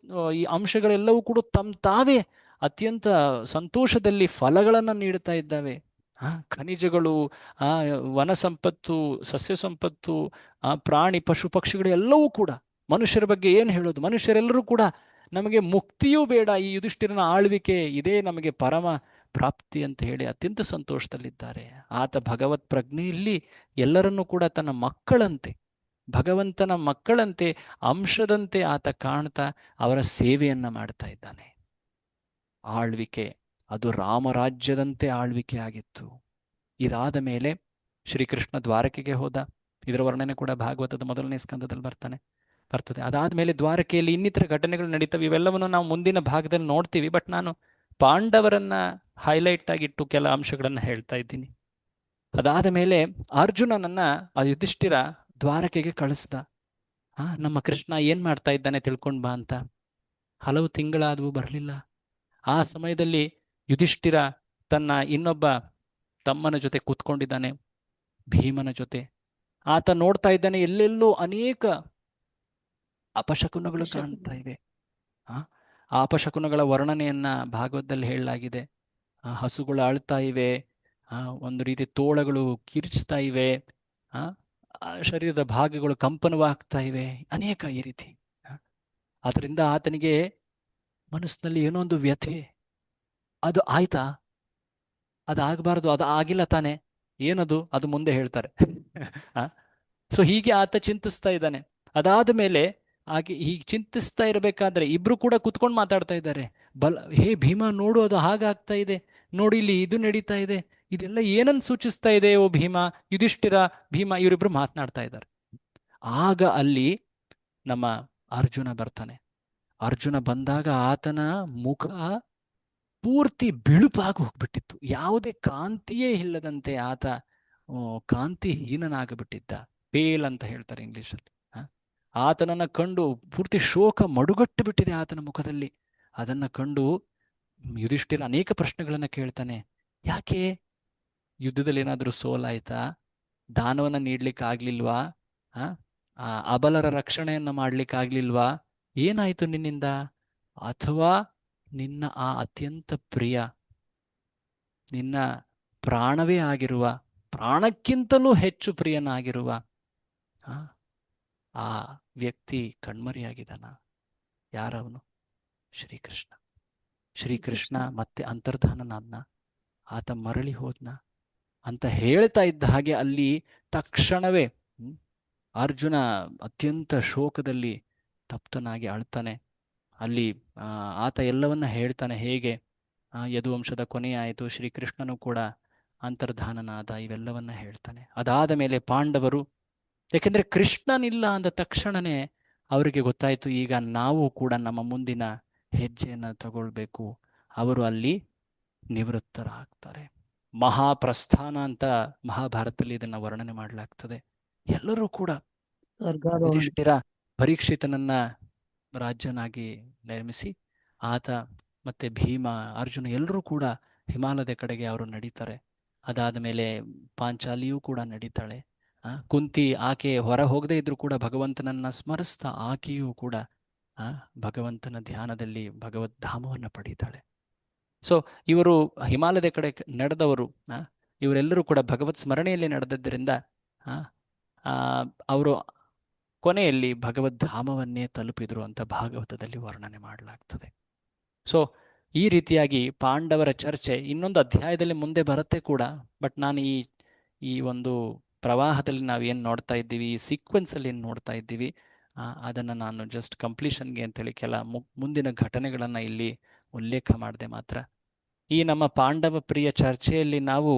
ಈ ಅಂಶಗಳೆಲ್ಲವೂ ಕೂಡ ತಾವೇ ಅತ್ಯಂತ ಸಂತೋಷದಲ್ಲಿ ಫಲಗಳನ್ನು ನೀಡುತ್ತಾ ಇದ್ದಾವೆ. ಖನಿಜಗಳು, ವನ ಸಂಪತ್ತು, ಸಸ್ಯ ಸಂಪತ್ತು, ಪ್ರಾಣಿ ಪಶು ಪಕ್ಷಿಗಳು ಎಲ್ಲವೂ ಕೂಡ. ಮನುಷ್ಯರ ಬಗ್ಗೆ ಏನು ಹೇಳೋದು? ಮನುಷ್ಯರೆಲ್ಲರೂ ಕೂಡ ನಮಗೆ ಮುಕ್ತಿಯೂ ಬೇಡ, ಈ ಯುಧಿಷ್ಠಿರನ ಆಳ್ವಿಕೆ ಇದೇ ನಮಗೆ ಪರಮ ಪ್ರಾಪ್ತಿ ಅಂತ ಹೇಳಿ ಅತ್ಯಂತ ಸಂತೋಷದಲ್ಲಿದ್ದಾರೆ. ಆತ ಭಗವತ್ ಪ್ರಜ್ಞೆಯಲ್ಲಿ ಎಲ್ಲರನ್ನೂ ಕೂಡ ತನ್ನ ಮಕ್ಕಳಂತೆ, ಭಗವಂತನ ಮಕ್ಕಳಂತೆ, ಅಂಶದಂತೆ ಆತ ಕಾಣ್ತಾ ಅವರ ಸೇವೆಯನ್ನ ಮಾಡ್ತಾ ಇದ್ದಾನೆ. ಆಳ್ವಿಕೆ ಅದು ರಾಮರಾಜ್ಯದಂತೆ ಆಳ್ವಿಕೆ ಆಗಿತ್ತು. ಇದಾದ ಮೇಲೆ ಶ್ರೀಕೃಷ್ಣ ದ್ವಾರಕೆಗೆ ಹೋದ. ಇದರ ವರ್ಣನೆ ಕೂಡ ಭಾಗವತದ 1ನೇ ಸ್ಕಂದದಲ್ಲಿ ಬರ್ತದೆ. ಅದಾದ್ಮೇಲೆ ದ್ವಾರಕೆಯಲ್ಲಿ ಇನ್ನಿತರ ಘಟನೆಗಳು ನಡೀತವೆ. ಇವೆಲ್ಲವನ್ನು ನಾವು ಮುಂದಿನ ಭಾಗದಲ್ಲಿ ನೋಡ್ತೀವಿ. ಬಟ್ ನಾನು ಪಾಂಡವರನ್ನ ಹೈಲೈಟ್ ಆಗಿಟ್ಟು ಕೆಲ ಅಂಶಗಳನ್ನ ಹೇಳ್ತಾ ಇದ್ದೀನಿ. ಅದಾದ ಮೇಲೆ ಅರ್ಜುನನನ್ನ ಆ ಯುಧಿಷ್ಠಿರ ದ್ವಾರಕೆಗೆ ಕಳಿಸ್ದ. ನಮ್ಮ ಕೃಷ್ಣ ಏನ್ ಮಾಡ್ತಾ ಇದ್ದಾನೆ ತಿಳ್ಕೊಂಡ್ ಬಾ ಅಂತ. ಹಲವು ತಿಂಗಳಾದವು ಬರಲಿಲ್ಲ. ಆ ಸಮಯದಲ್ಲಿ ಯುಧಿಷ್ಠಿರ ತನ್ನ ಇನ್ನೊಬ್ಬ ತಮ್ಮನ ಜೊತೆ ಕೂತ್ಕೊಂಡಿದ್ದಾನೆ, ಭೀಮನ ಜೊತೆ. ಆತ ನೋಡ್ತಾ ಇದ್ದಾನೆ, ಎಲ್ಲೆಲ್ಲೋ ಅನೇಕ ಅಪಶಕುನಗಳು ಕಾಣ್ತಾ ಇವೆ. ಆ ಅಪಶಕುನಗಳ ವರ್ಣನೆಯನ್ನ ಭಾಗವತದಲ್ಲಿ ಹೇಳಲಾಗಿದೆ. ಹಸುಗಳು ಅಳ್ತಾ ಇವೆ, ಒಂದು ರೀತಿ ತೋಳಗಳು ಕಿರ್ಚ್ತಾ ಇವೆ, ಶರೀರದ ಭಾಗಗಳು ಕಂಪನವಾಗ್ತಾ ಇವೆ, ಅನೇಕ ಈ ರೀತಿ. ಅದರಿಂದ ಆತನಿಗೆ ಮನಸ್ಸಿನಲ್ಲಿ ಏನೋ ಒಂದು ವ್ಯಥೆ. ಅದು ಆಯ್ತಾ? ಅದಾಗಬಾರ್ದು, ಅದು ಆಗಿಲ್ಲ ತಾನೆ, ಏನದು? ಅದು ಮುಂದೆ ಹೇಳ್ತಾರೆ. ಸೊ ಹೀಗೆ ಆತ ಚಿಂತಿಸ್ತಾ ಇದ್ದಾನೆ. ಅದಾದ ಮೇಲೆ ಹೀಗೆ ಚಿಂತಿಸ್ತಾ ಇರಬೇಕಾದ್ರೆ ಇಬ್ರು ಕೂಡ ಕುತ್ಕೊಂಡು ಮಾತಾಡ್ತಾ ಇದ್ದಾರೆ. ಹೇ ಭೀಮ, ನೋಡು, ಅದು ಹಾಗಾಗ್ತಾ ಇದೆ, ನೋಡಿ ಇಲ್ಲಿ ಇದು ನಡೀತಾ ಇದೆ, ಇದೆಲ್ಲ ಏನನ್ನು ಸೂಚಿಸ್ತಾ ಇದೆ ಓ ಭೀಮ? ಯುಧಿಷ್ಠಿರ, ಭೀಮ ಇವರಿಬ್ರು ಮಾತನಾಡ್ತಾ ಇದ್ದಾರೆ. ಆಗ ಅಲ್ಲಿ ನಮ್ಮ ಅರ್ಜುನ ಬರ್ತಾನೆ. ಅರ್ಜುನ ಬಂದಾಗ ಆತನ ಮುಖ ಪೂರ್ತಿ ಬಿಳುಪಾಗಿ ಹೋಗ್ಬಿಟ್ಟಿತ್ತು. ಯಾವುದೇ ಕಾಂತಿಯೇ ಇಲ್ಲದಂತೆ ಆತ ಕಾಂತಿಹೀನನಾಗಬಿಟ್ಟಿದ್ದ. ಪೇಲ್ ಅಂತ ಹೇಳ್ತಾರೆ ಇಂಗ್ಲಿಷಲ್ಲಿ. ಆತನನ್ನ ಕಂಡು ಪೂರ್ತಿ ಶೋಕ ಮಡುಗಟ್ಟು ಬಿಟ್ಟಿದೆ ಆತನ ಮುಖದಲ್ಲಿ. ಅದನ್ನ ಕಂಡು ಯುಧಿಷ್ಠಿರ ಅನೇಕ ಪ್ರಶ್ನೆಗಳನ್ನ ಕೇಳ್ತಾನೆ. ಯಾಕೆ? ಯುದ್ಧದಲ್ಲಿ ಏನಾದ್ರೂ ಸೋಲಾಯ್ತಾ? ದಾನವನ್ನ ನೀಡ್ಲಿಕ್ಕೆ ಆಗ್ಲಿಲ್ವಾ? ಅಬಲರ ರಕ್ಷಣೆಯನ್ನ ಮಾಡ್ಲಿಕ್ಕೆ ಆಗ್ಲಿಲ್ವಾ? ಏನಾಯ್ತು ನಿನ್ನಿಂದ? ಅಥವಾ ನಿನ್ನ ಆ ಅತ್ಯಂತ ಪ್ರಿಯ, ನಿನ್ನ ಪ್ರಾಣವೇ ಆಗಿರುವ, ಪ್ರಾಣಕ್ಕಿಂತಲೂ ಹೆಚ್ಚು ಪ್ರಿಯನಾಗಿರುವ ಆ, ಆ ವ್ಯಕ್ತಿ ಕಣ್ಮರೆಯಾಗಿದ್ದಾನ. ಯಾರವನು? ಶ್ರೀಕೃಷ್ಣ. ಶ್ರೀಕೃಷ್ಣ ಮತ್ತೆ ಅಂತರ್ಧಾನನಾದ್ನ, ಆತ ಮರಳಿ ಹೋದ್ನ ಅಂತ ಹೇಳ್ತಾ ಇದ್ದ ಹಾಗೆ ಅಲ್ಲಿ ತಕ್ಷಣವೇ ಅರ್ಜುನ ಅತ್ಯಂತ ಶೋಕದಲ್ಲಿ ತಪ್ತನಾಗಿ ಅಳ್ತಾನೆ. ಅಲ್ಲಿ ಆತ ಎಲ್ಲವನ್ನ ಹೇಳ್ತಾನೆ. ಹೇಗೆ ಯದುವಂಶದ ಕೊನೆಯಾಯಿತು, ಶ್ರೀಕೃಷ್ಣನು ಕೂಡ ಅಂತರ್ಧಾನನಾದ, ಇವೆಲ್ಲವನ್ನ ಹೇಳ್ತಾನೆ. ಅದಾದ ಮೇಲೆ ಪಾಂಡವರು, ಯಾಕೆಂದ್ರೆ ಕೃಷ್ಣನಿಲ್ಲ ಅಂದ ತಕ್ಷಣನೇ ಅವರಿಗೆ ಗೊತ್ತಾಯಿತು, ಈಗ ನಾವು ಕೂಡ ನಮ್ಮ ಮುಂದಿನ ಹೆಜ್ಜೆಯನ್ನು ತಗೊಳ್ಬೇಕು. ಅವರು ಅಲ್ಲಿ ನಿವೃತ್ತರಾಗ್ತಾರೆ. ಮಹಾಪ್ರಸ್ಥಾನ ಅಂತ ಮಹಾಭಾರತದಲ್ಲಿ ಇದನ್ನ ವರ್ಣನೆ ಮಾಡಲಾಗ್ತದೆ. ಎಲ್ಲರೂ ಕೂಡ ಯುಧಿಷ್ಠಿರ ಪರೀಕ್ಷಿತನನ್ನ ರಾಜ್ಯನಾಗಿ ನೇಮಿಸಿ, ಆತ ಮತ್ತೆ ಭೀಮ, ಅರ್ಜುನ ಎಲ್ಲರೂ ಕೂಡ ಹಿಮಾಲಯದ ಕಡೆಗೆ ಅವರು ನಡೀತಾರೆ. ಅದಾದ ಮೇಲೆ ಪಾಂಚಾಲಿಯೂ ಕೂಡ ನಡೀತಾಳೆ. ಕುಂತಿ, ಆಕೆ ಹೊರ ಹೋಗದೇ ಇದ್ರೂ ಕೂಡ ಭಗವಂತನನ್ನ ಸ್ಮರಿಸ್ತಾ ಆಕೆಯೂ ಕೂಡ ಭಗವಂತನ ಧ್ಯಾನದಲ್ಲಿ ಭಗವದ್ಧಾಮವನ್ನು ಪಡೀತಾಳೆ. ಸೊ ಇವರು ಹಿಮಾಲಯದ ಕಡೆ ನಡೆದವರು, ಇವರೆಲ್ಲರೂ ಕೂಡ ಭಗವತ್ ಸ್ಮರಣೆಯಲ್ಲಿ ನಡೆದದ್ದರಿಂದ ಅವರು ಕೊನೆಯಲ್ಲಿ ಭಗವದ್ಧಾಮವನ್ನೇ ತಲುಪಿದರು ಅಂತ ಭಾಗವತದಲ್ಲಿ ವರ್ಣನೆ ಮಾಡಲಾಗ್ತದೆ. ಸೊ ಈ ರೀತಿಯಾಗಿ ಪಾಂಡವರ ಚರ್ಚೆ ಇನ್ನೊಂದು ಅಧ್ಯಾಯದಲ್ಲಿ ಮುಂದೆ ಬರುತ್ತೆ ಕೂಡ. ಬಟ್ ನಾನು ಈ ಒಂದು ಪ್ರವಾಹದಲ್ಲಿ ನಾವೇನು ನೋಡ್ತಾ ಇದ್ದೀವಿ, ಈ ಸೀಕ್ವೆನ್ಸಲ್ಲಿ ಏನು ನೋಡ್ತಾ ಇದ್ದೀವಿ, ಅದನ್ನು ನಾನು ಜಸ್ಟ್ ಕಂಪ್ಲೀಷನ್ಗೆ ಅಂತೇಳಿ ಕೆಲ ಮುಂದಿನ ಘಟನೆಗಳನ್ನು ಇಲ್ಲಿ ಉಲ್ಲೇಖ ಮಾಡಿದೆ ಮಾತ್ರ. ಈ ನಮ್ಮ ಪಾಂಡವ ಪ್ರಿಯ ಚರ್ಚೆಯಲ್ಲಿ ನಾವು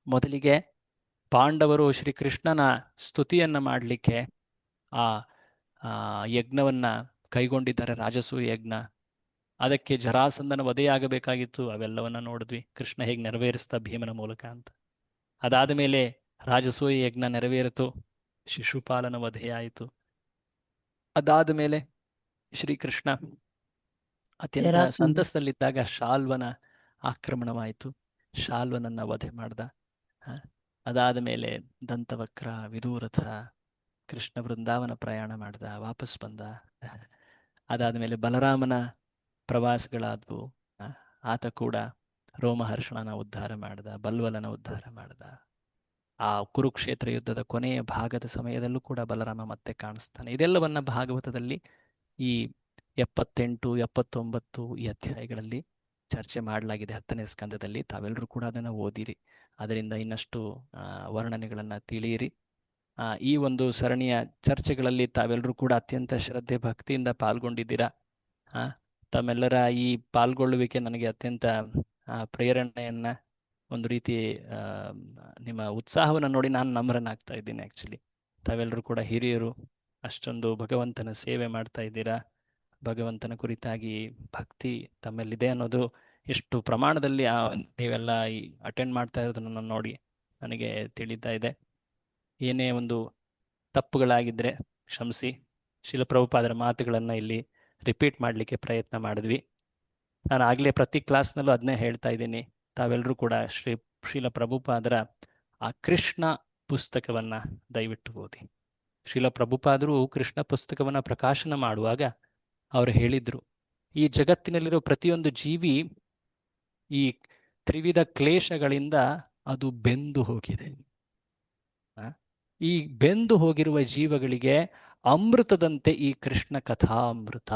ಮೊದಲಿಗೆ ಪಾಂಡವರು ಶ್ರೀಕೃಷ್ಣನ ಸ್ತುತಿಯನ್ನು ಮಾಡಲಿಕ್ಕೆ ಆ ಯಜ್ಞವನ್ನು ಕೈಗೊಂಡಿದ್ದಾರೆ, ರಾಜಸೂಯ ಯಜ್ಞ. ಅದಕ್ಕೆ ಜರಾಸಂಧನ ವಧೆಯಾಗಬೇಕಾಗಿತ್ತು, ಅವೆಲ್ಲವನ್ನ ನೋಡಿದ್ವಿ, ಕೃಷ್ಣ ಹೇಗೆ ನೆರವೇರಿಸ್ತಾ ಭೀಮನ ಮೂಲಕ ಅಂತ. ಅದಾದ ಮೇಲೆ ರಾಜಸೂಯ ಯಜ್ಞ ನೆರವೇರಿತು, ಶಿಶುಪಾಲನ ವಧೆಯಾಯಿತು. ಅದಾದ ಮೇಲೆ ಶ್ರೀಕೃಷ್ಣ ಅತ್ಯಂತ ಸಂತಸದಲ್ಲಿದ್ದಾಗ ಶಾಲ್ವನ ಆಕ್ರಮಣವಾಯಿತು, ಶಾಲ್ವನನ್ನ ವಧೆ ಮಾಡ್ದ. ಅದಾದ ಮೇಲೆ ದಂತವಕ್ರ, ವಿದೂರಥ, ಕೃಷ್ಣ ವೃಂದಾವನ ಪ್ರಯಾಣ ಮಾಡ್ದ, ವಾಪಸ್ ಬಂದ. ಅದಾದ ಮೇಲೆ ಬಲರಾಮನ ಪ್ರವಾಸಗಳಾದವು, ಆತ ಕೂಡ ರೋಮಹರ್ಷಣನ ಉದ್ಧಾರ ಮಾಡ್ದ, ಬಲ್ವಲನ ಉದ್ಧಾರ ಮಾಡ್ದ. ಆ ಕುರುಕ್ಷೇತ್ರ ಯುದ್ಧದ ಕೊನೆಯ ಭಾಗದ ಸಮಯದಲ್ಲೂ ಕೂಡ ಬಲರಾಮ ಮತ್ತೆ ಕಾಣಿಸ್ತಾನೆ. ಇದೆಲ್ಲವನ್ನ ಭಾಗವತದಲ್ಲಿ ಈ 78, 79 ಈ ಅಧ್ಯಾಯಗಳಲ್ಲಿ ಚರ್ಚೆ ಮಾಡಲಾಗಿದೆ 10ನೇ ಸ್ಕಂದದಲ್ಲಿ. ತಾವೆಲ್ಲರೂ ಕೂಡ ಅದನ್ನು ಓದಿರಿ, ಅದರಿಂದ ಇನ್ನಷ್ಟು ವರ್ಣನೆಗಳನ್ನು ತಿಳಿಯಿರಿ. ಈ ಒಂದು ಸರಣಿಯ ಚರ್ಚೆಗಳಲ್ಲಿ ತಾವೆಲ್ಲರೂ ಕೂಡ ಅತ್ಯಂತ ಶ್ರದ್ಧೆ ಭಕ್ತಿಯಿಂದ ಪಾಲ್ಗೊಂಡಿದ್ದೀರಾ. ತಮ್ಮೆಲ್ಲರ ಈ ಪಾಲ್ಗೊಳ್ಳುವಿಕೆ ನನಗೆ ಅತ್ಯಂತ ಪ್ರೇರಣೆಯನ್ನು, ಒಂದು ರೀತಿ ನಿಮ್ಮ ಉತ್ಸಾಹವನ್ನು ನೋಡಿ ನಾನು ನಮ್ರನಾಗ್ತಾ ಇದ್ದೀನಿ. ಆ್ಯಕ್ಚುಲಿ ತಾವೆಲ್ಲರೂ ಕೂಡ ಹಿರಿಯರು, ಅಷ್ಟೊಂದು ಭಗವಂತನ ಸೇವೆ ಮಾಡ್ತಾ ಇದ್ದೀರಾ. ಭಗವಂತನ ಕುರಿತಾಗಿ ಭಕ್ತಿ ತಮ್ಮಲ್ಲಿದೆ ಅನ್ನೋದು ಎಷ್ಟು ಪ್ರಮಾಣದಲ್ಲಿ ನೀವೆಲ್ಲ ಅಟೆಂಡ್ ಮಾಡ್ತಾ ಇರೋದನ್ನು ನೋಡಿ ನನಗೆ ತಿಳಿತಾ ಇದೆ. ಏನೇ ಒಂದು ತಪ್ಪುಗಳಾಗಿದ್ದರೆ ಕ್ಷಮಿಸಿ. ಶಿಲಪ್ರಭುಪಾದರ ಮಾತುಗಳನ್ನು ಇಲ್ಲಿ ರಿಪೀಟ್ ಮಾಡಲಿಕ್ಕೆ ಪ್ರಯತ್ನ ಮಾಡಿದ್ವಿ. ನಾನು ಆಗಲೇ ಪ್ರತಿ ಕ್ಲಾಸ್ನಲ್ಲೂ ಅದನ್ನೇ ಹೇಳ್ತಾ ಇದ್ದೀನಿ. ತಾವೆಲ್ಲರೂ ಕೂಡ ಶಿಲಪ್ರಭುಪಾದರ ಆ ಕೃಷ್ಣ ಪುಸ್ತಕವನ್ನು ದಯವಿಟ್ಟು ಓದಿ. ಶಿಲಪ್ರಭುಪಾದರು ಕೃಷ್ಣ ಪುಸ್ತಕವನ್ನು ಪ್ರಕಾಶನ ಮಾಡುವಾಗ ಅವರು ಹೇಳಿದರು, ಈ ಜಗತ್ತಿನಲ್ಲಿರೋ ಪ್ರತಿಯೊಂದು ಜೀವಿ ಈ ತ್ರಿವಿಧ ಕ್ಲೇಶಗಳಿಂದ ಅದು ಬೆಂದು ಹೋಗಿದೆ. ಈ ಬೆಂದು ಹೋಗಿರುವ ಜೀವಗಳಿಗೆ ಅಮೃತದಂತೆ ಈ ಕೃಷ್ಣ ಕಥಾಮೃತ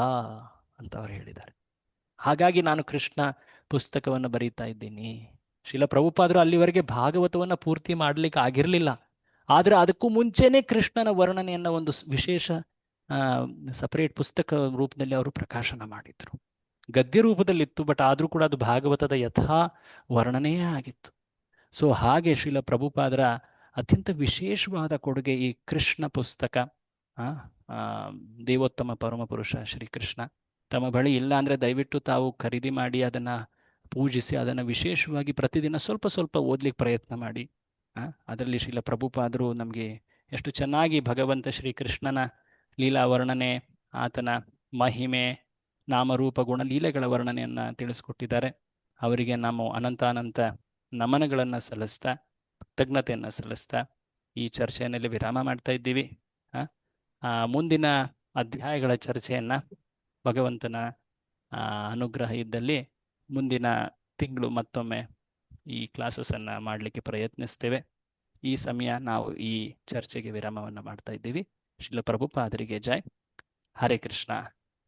ಅಂತ ಅವರು ಹೇಳಿದ್ದಾರೆ. ಹಾಗಾಗಿ ನಾನು ಕೃಷ್ಣ ಪುಸ್ತಕವನ್ನು ಬರೀತಾ ಇದ್ದೀನಿ. ಶಿಲಪ್ರಭುಪಾದರು ಅಲ್ಲಿವರೆಗೆ ಭಾಗವತವನ್ನು ಪೂರ್ತಿ ಮಾಡಲಿಕ್ಕೆ ಆಗಿರಲಿಲ್ಲ. ಆದರೆ ಅದಕ್ಕೂ ಮುಂಚೆನೇ ಕೃಷ್ಣನ ವರ್ಣನೆಯನ್ನು ಒಂದು ವಿಶೇಷ ಸಪರೇಟ್ ಪುಸ್ತಕ ರೂಪದಲ್ಲಿ ಅವರು ಪ್ರಕಾಶನ ಮಾಡಿದರು. ಗದ್ಯ ರೂಪದಲ್ಲಿತ್ತು, ಬಟ್ ಆದರೂ ಕೂಡ ಅದು ಭಾಗವತದ ಯಥಾ ವರ್ಣನೆಯೇ ಆಗಿತ್ತು. ಸೊ ಹಾಗೆ ಶಿಲಪ್ರಭುಪಾದರ ಅತ್ಯಂತ ವಿಶೇಷವಾದ ಕೊಡುಗೆ ಈ ಕೃಷ್ಣ ಪುಸ್ತಕ. ದೇವೋತ್ತಮ ಪರಮಪುರುಷ ಶ್ರೀಕೃಷ್ಣ ತಮ್ಮ ಬಳಿ ಇಲ್ಲ ಅಂದರೆ ದಯವಿಟ್ಟು ತಾವು ಖರೀದಿ ಮಾಡಿ ಅದನ್ನು ಪೂಜಿಸಿ, ಅದನ್ನು ವಿಶೇಷವಾಗಿ ಪ್ರತಿದಿನ ಸ್ವಲ್ಪ ಸ್ವಲ್ಪ ಓದಲಿಕ್ಕೆ ಪ್ರಯತ್ನ ಮಾಡಿ. ಅದರಲ್ಲಿ ಶಿಲಪ್ರಭುಪಾದರು ನಮಗೆ ಎಷ್ಟು ಚೆನ್ನಾಗಿ ಭಗವಂತ ಶ್ರೀಕೃಷ್ಣನ ಲೀಲಾ ವರ್ಣನೆ, ಆತನ ಮಹಿಮೆ, ನಾಮರೂಪ ಗುಣಲೀಲೆಗಳ ವರ್ಣನೆಯನ್ನು ತಿಳಿಸ್ಕೊಟ್ಟಿದ್ದಾರೆ. ಅವರಿಗೆ ನಾವು ಅನಂತಾನಂತ ನಮನಗಳನ್ನು ಸಲ್ಲಿಸ್ತಾ, ಕೃತಜ್ಞತೆಯನ್ನು ಸಲ್ಲಿಸ್ತಾ ಈ ಚರ್ಚೆಯಲ್ಲಿ ವಿರಾಮ ಮಾಡ್ತಾ ಇದ್ದೀವಿ. ಮುಂದಿನ ಅಧ್ಯಾಯಗಳ ಚರ್ಚೆಯನ್ನು ಭಗವಂತನ ಅನುಗ್ರಹ ಇದ್ದಲ್ಲಿ ಮುಂದಿನ ತಿಂಗಳು ಮತ್ತೊಮ್ಮೆ ಈ ಕ್ಲಾಸಸನ್ನು ಮಾಡಲಿಕ್ಕೆ ಪ್ರಯತ್ನಿಸ್ತೇವೆ. ಈ ಸಮಯ ನಾವು ಈ ಚರ್ಚೆಗೆ ವಿರಾಮವನ್ನು ಮಾಡ್ತಾ ಇದ್ದೀವಿ. ಶ್ರೀಲ ಪ್ರಭುಪಾದರಿಗೆ ಜೈ. ಹರೇ ಕೃಷ್ಣ.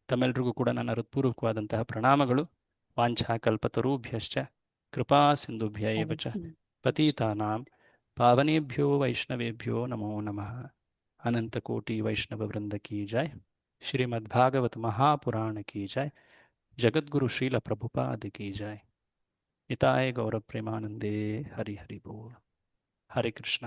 ತಮ್ಮೆಲ್ಲರಿಗೂ ಕೂಡ ನನ್ನ ಹೃತ್ಪೂರ್ವಕವಾದಂತಹ ಪ್ರಣಾಮಗಳು. ವಾಂಛಾಕಲ್ಪತರುಭ್ಯಶ್ಚ ಕೃಪಾ ಸಿಂಧುಭ್ಯ ಏವ ಚ ಪತೀತಾನಾಂ ಪಾವನೇಭ್ಯೋ ವೈಷ್ಣವೇಭ್ಯೋ ನಮೋ ನಮಃ. ಅನಂತಕೋಟಿ ವೈಷ್ಣವ ವೃಂದ ಕಿ ಜೈ. ಶ್ರೀಮದ್ಭಾಗವತ ಮಹಾಪುರಾಣ ಕಿ ಜೈ. ಜಗದ್ಗುರು ಶ್ರೀಲ ಪ್ರಭುಪಾದ ಕಿ ಜೈ. ನಿತಾಯ ಗೌರ ಪ್ರೇಮಾನಂದೇ. ಹರಿ ಹರಿ ಬೋಲ್. ಹರೇ ಕೃಷ್ಣ.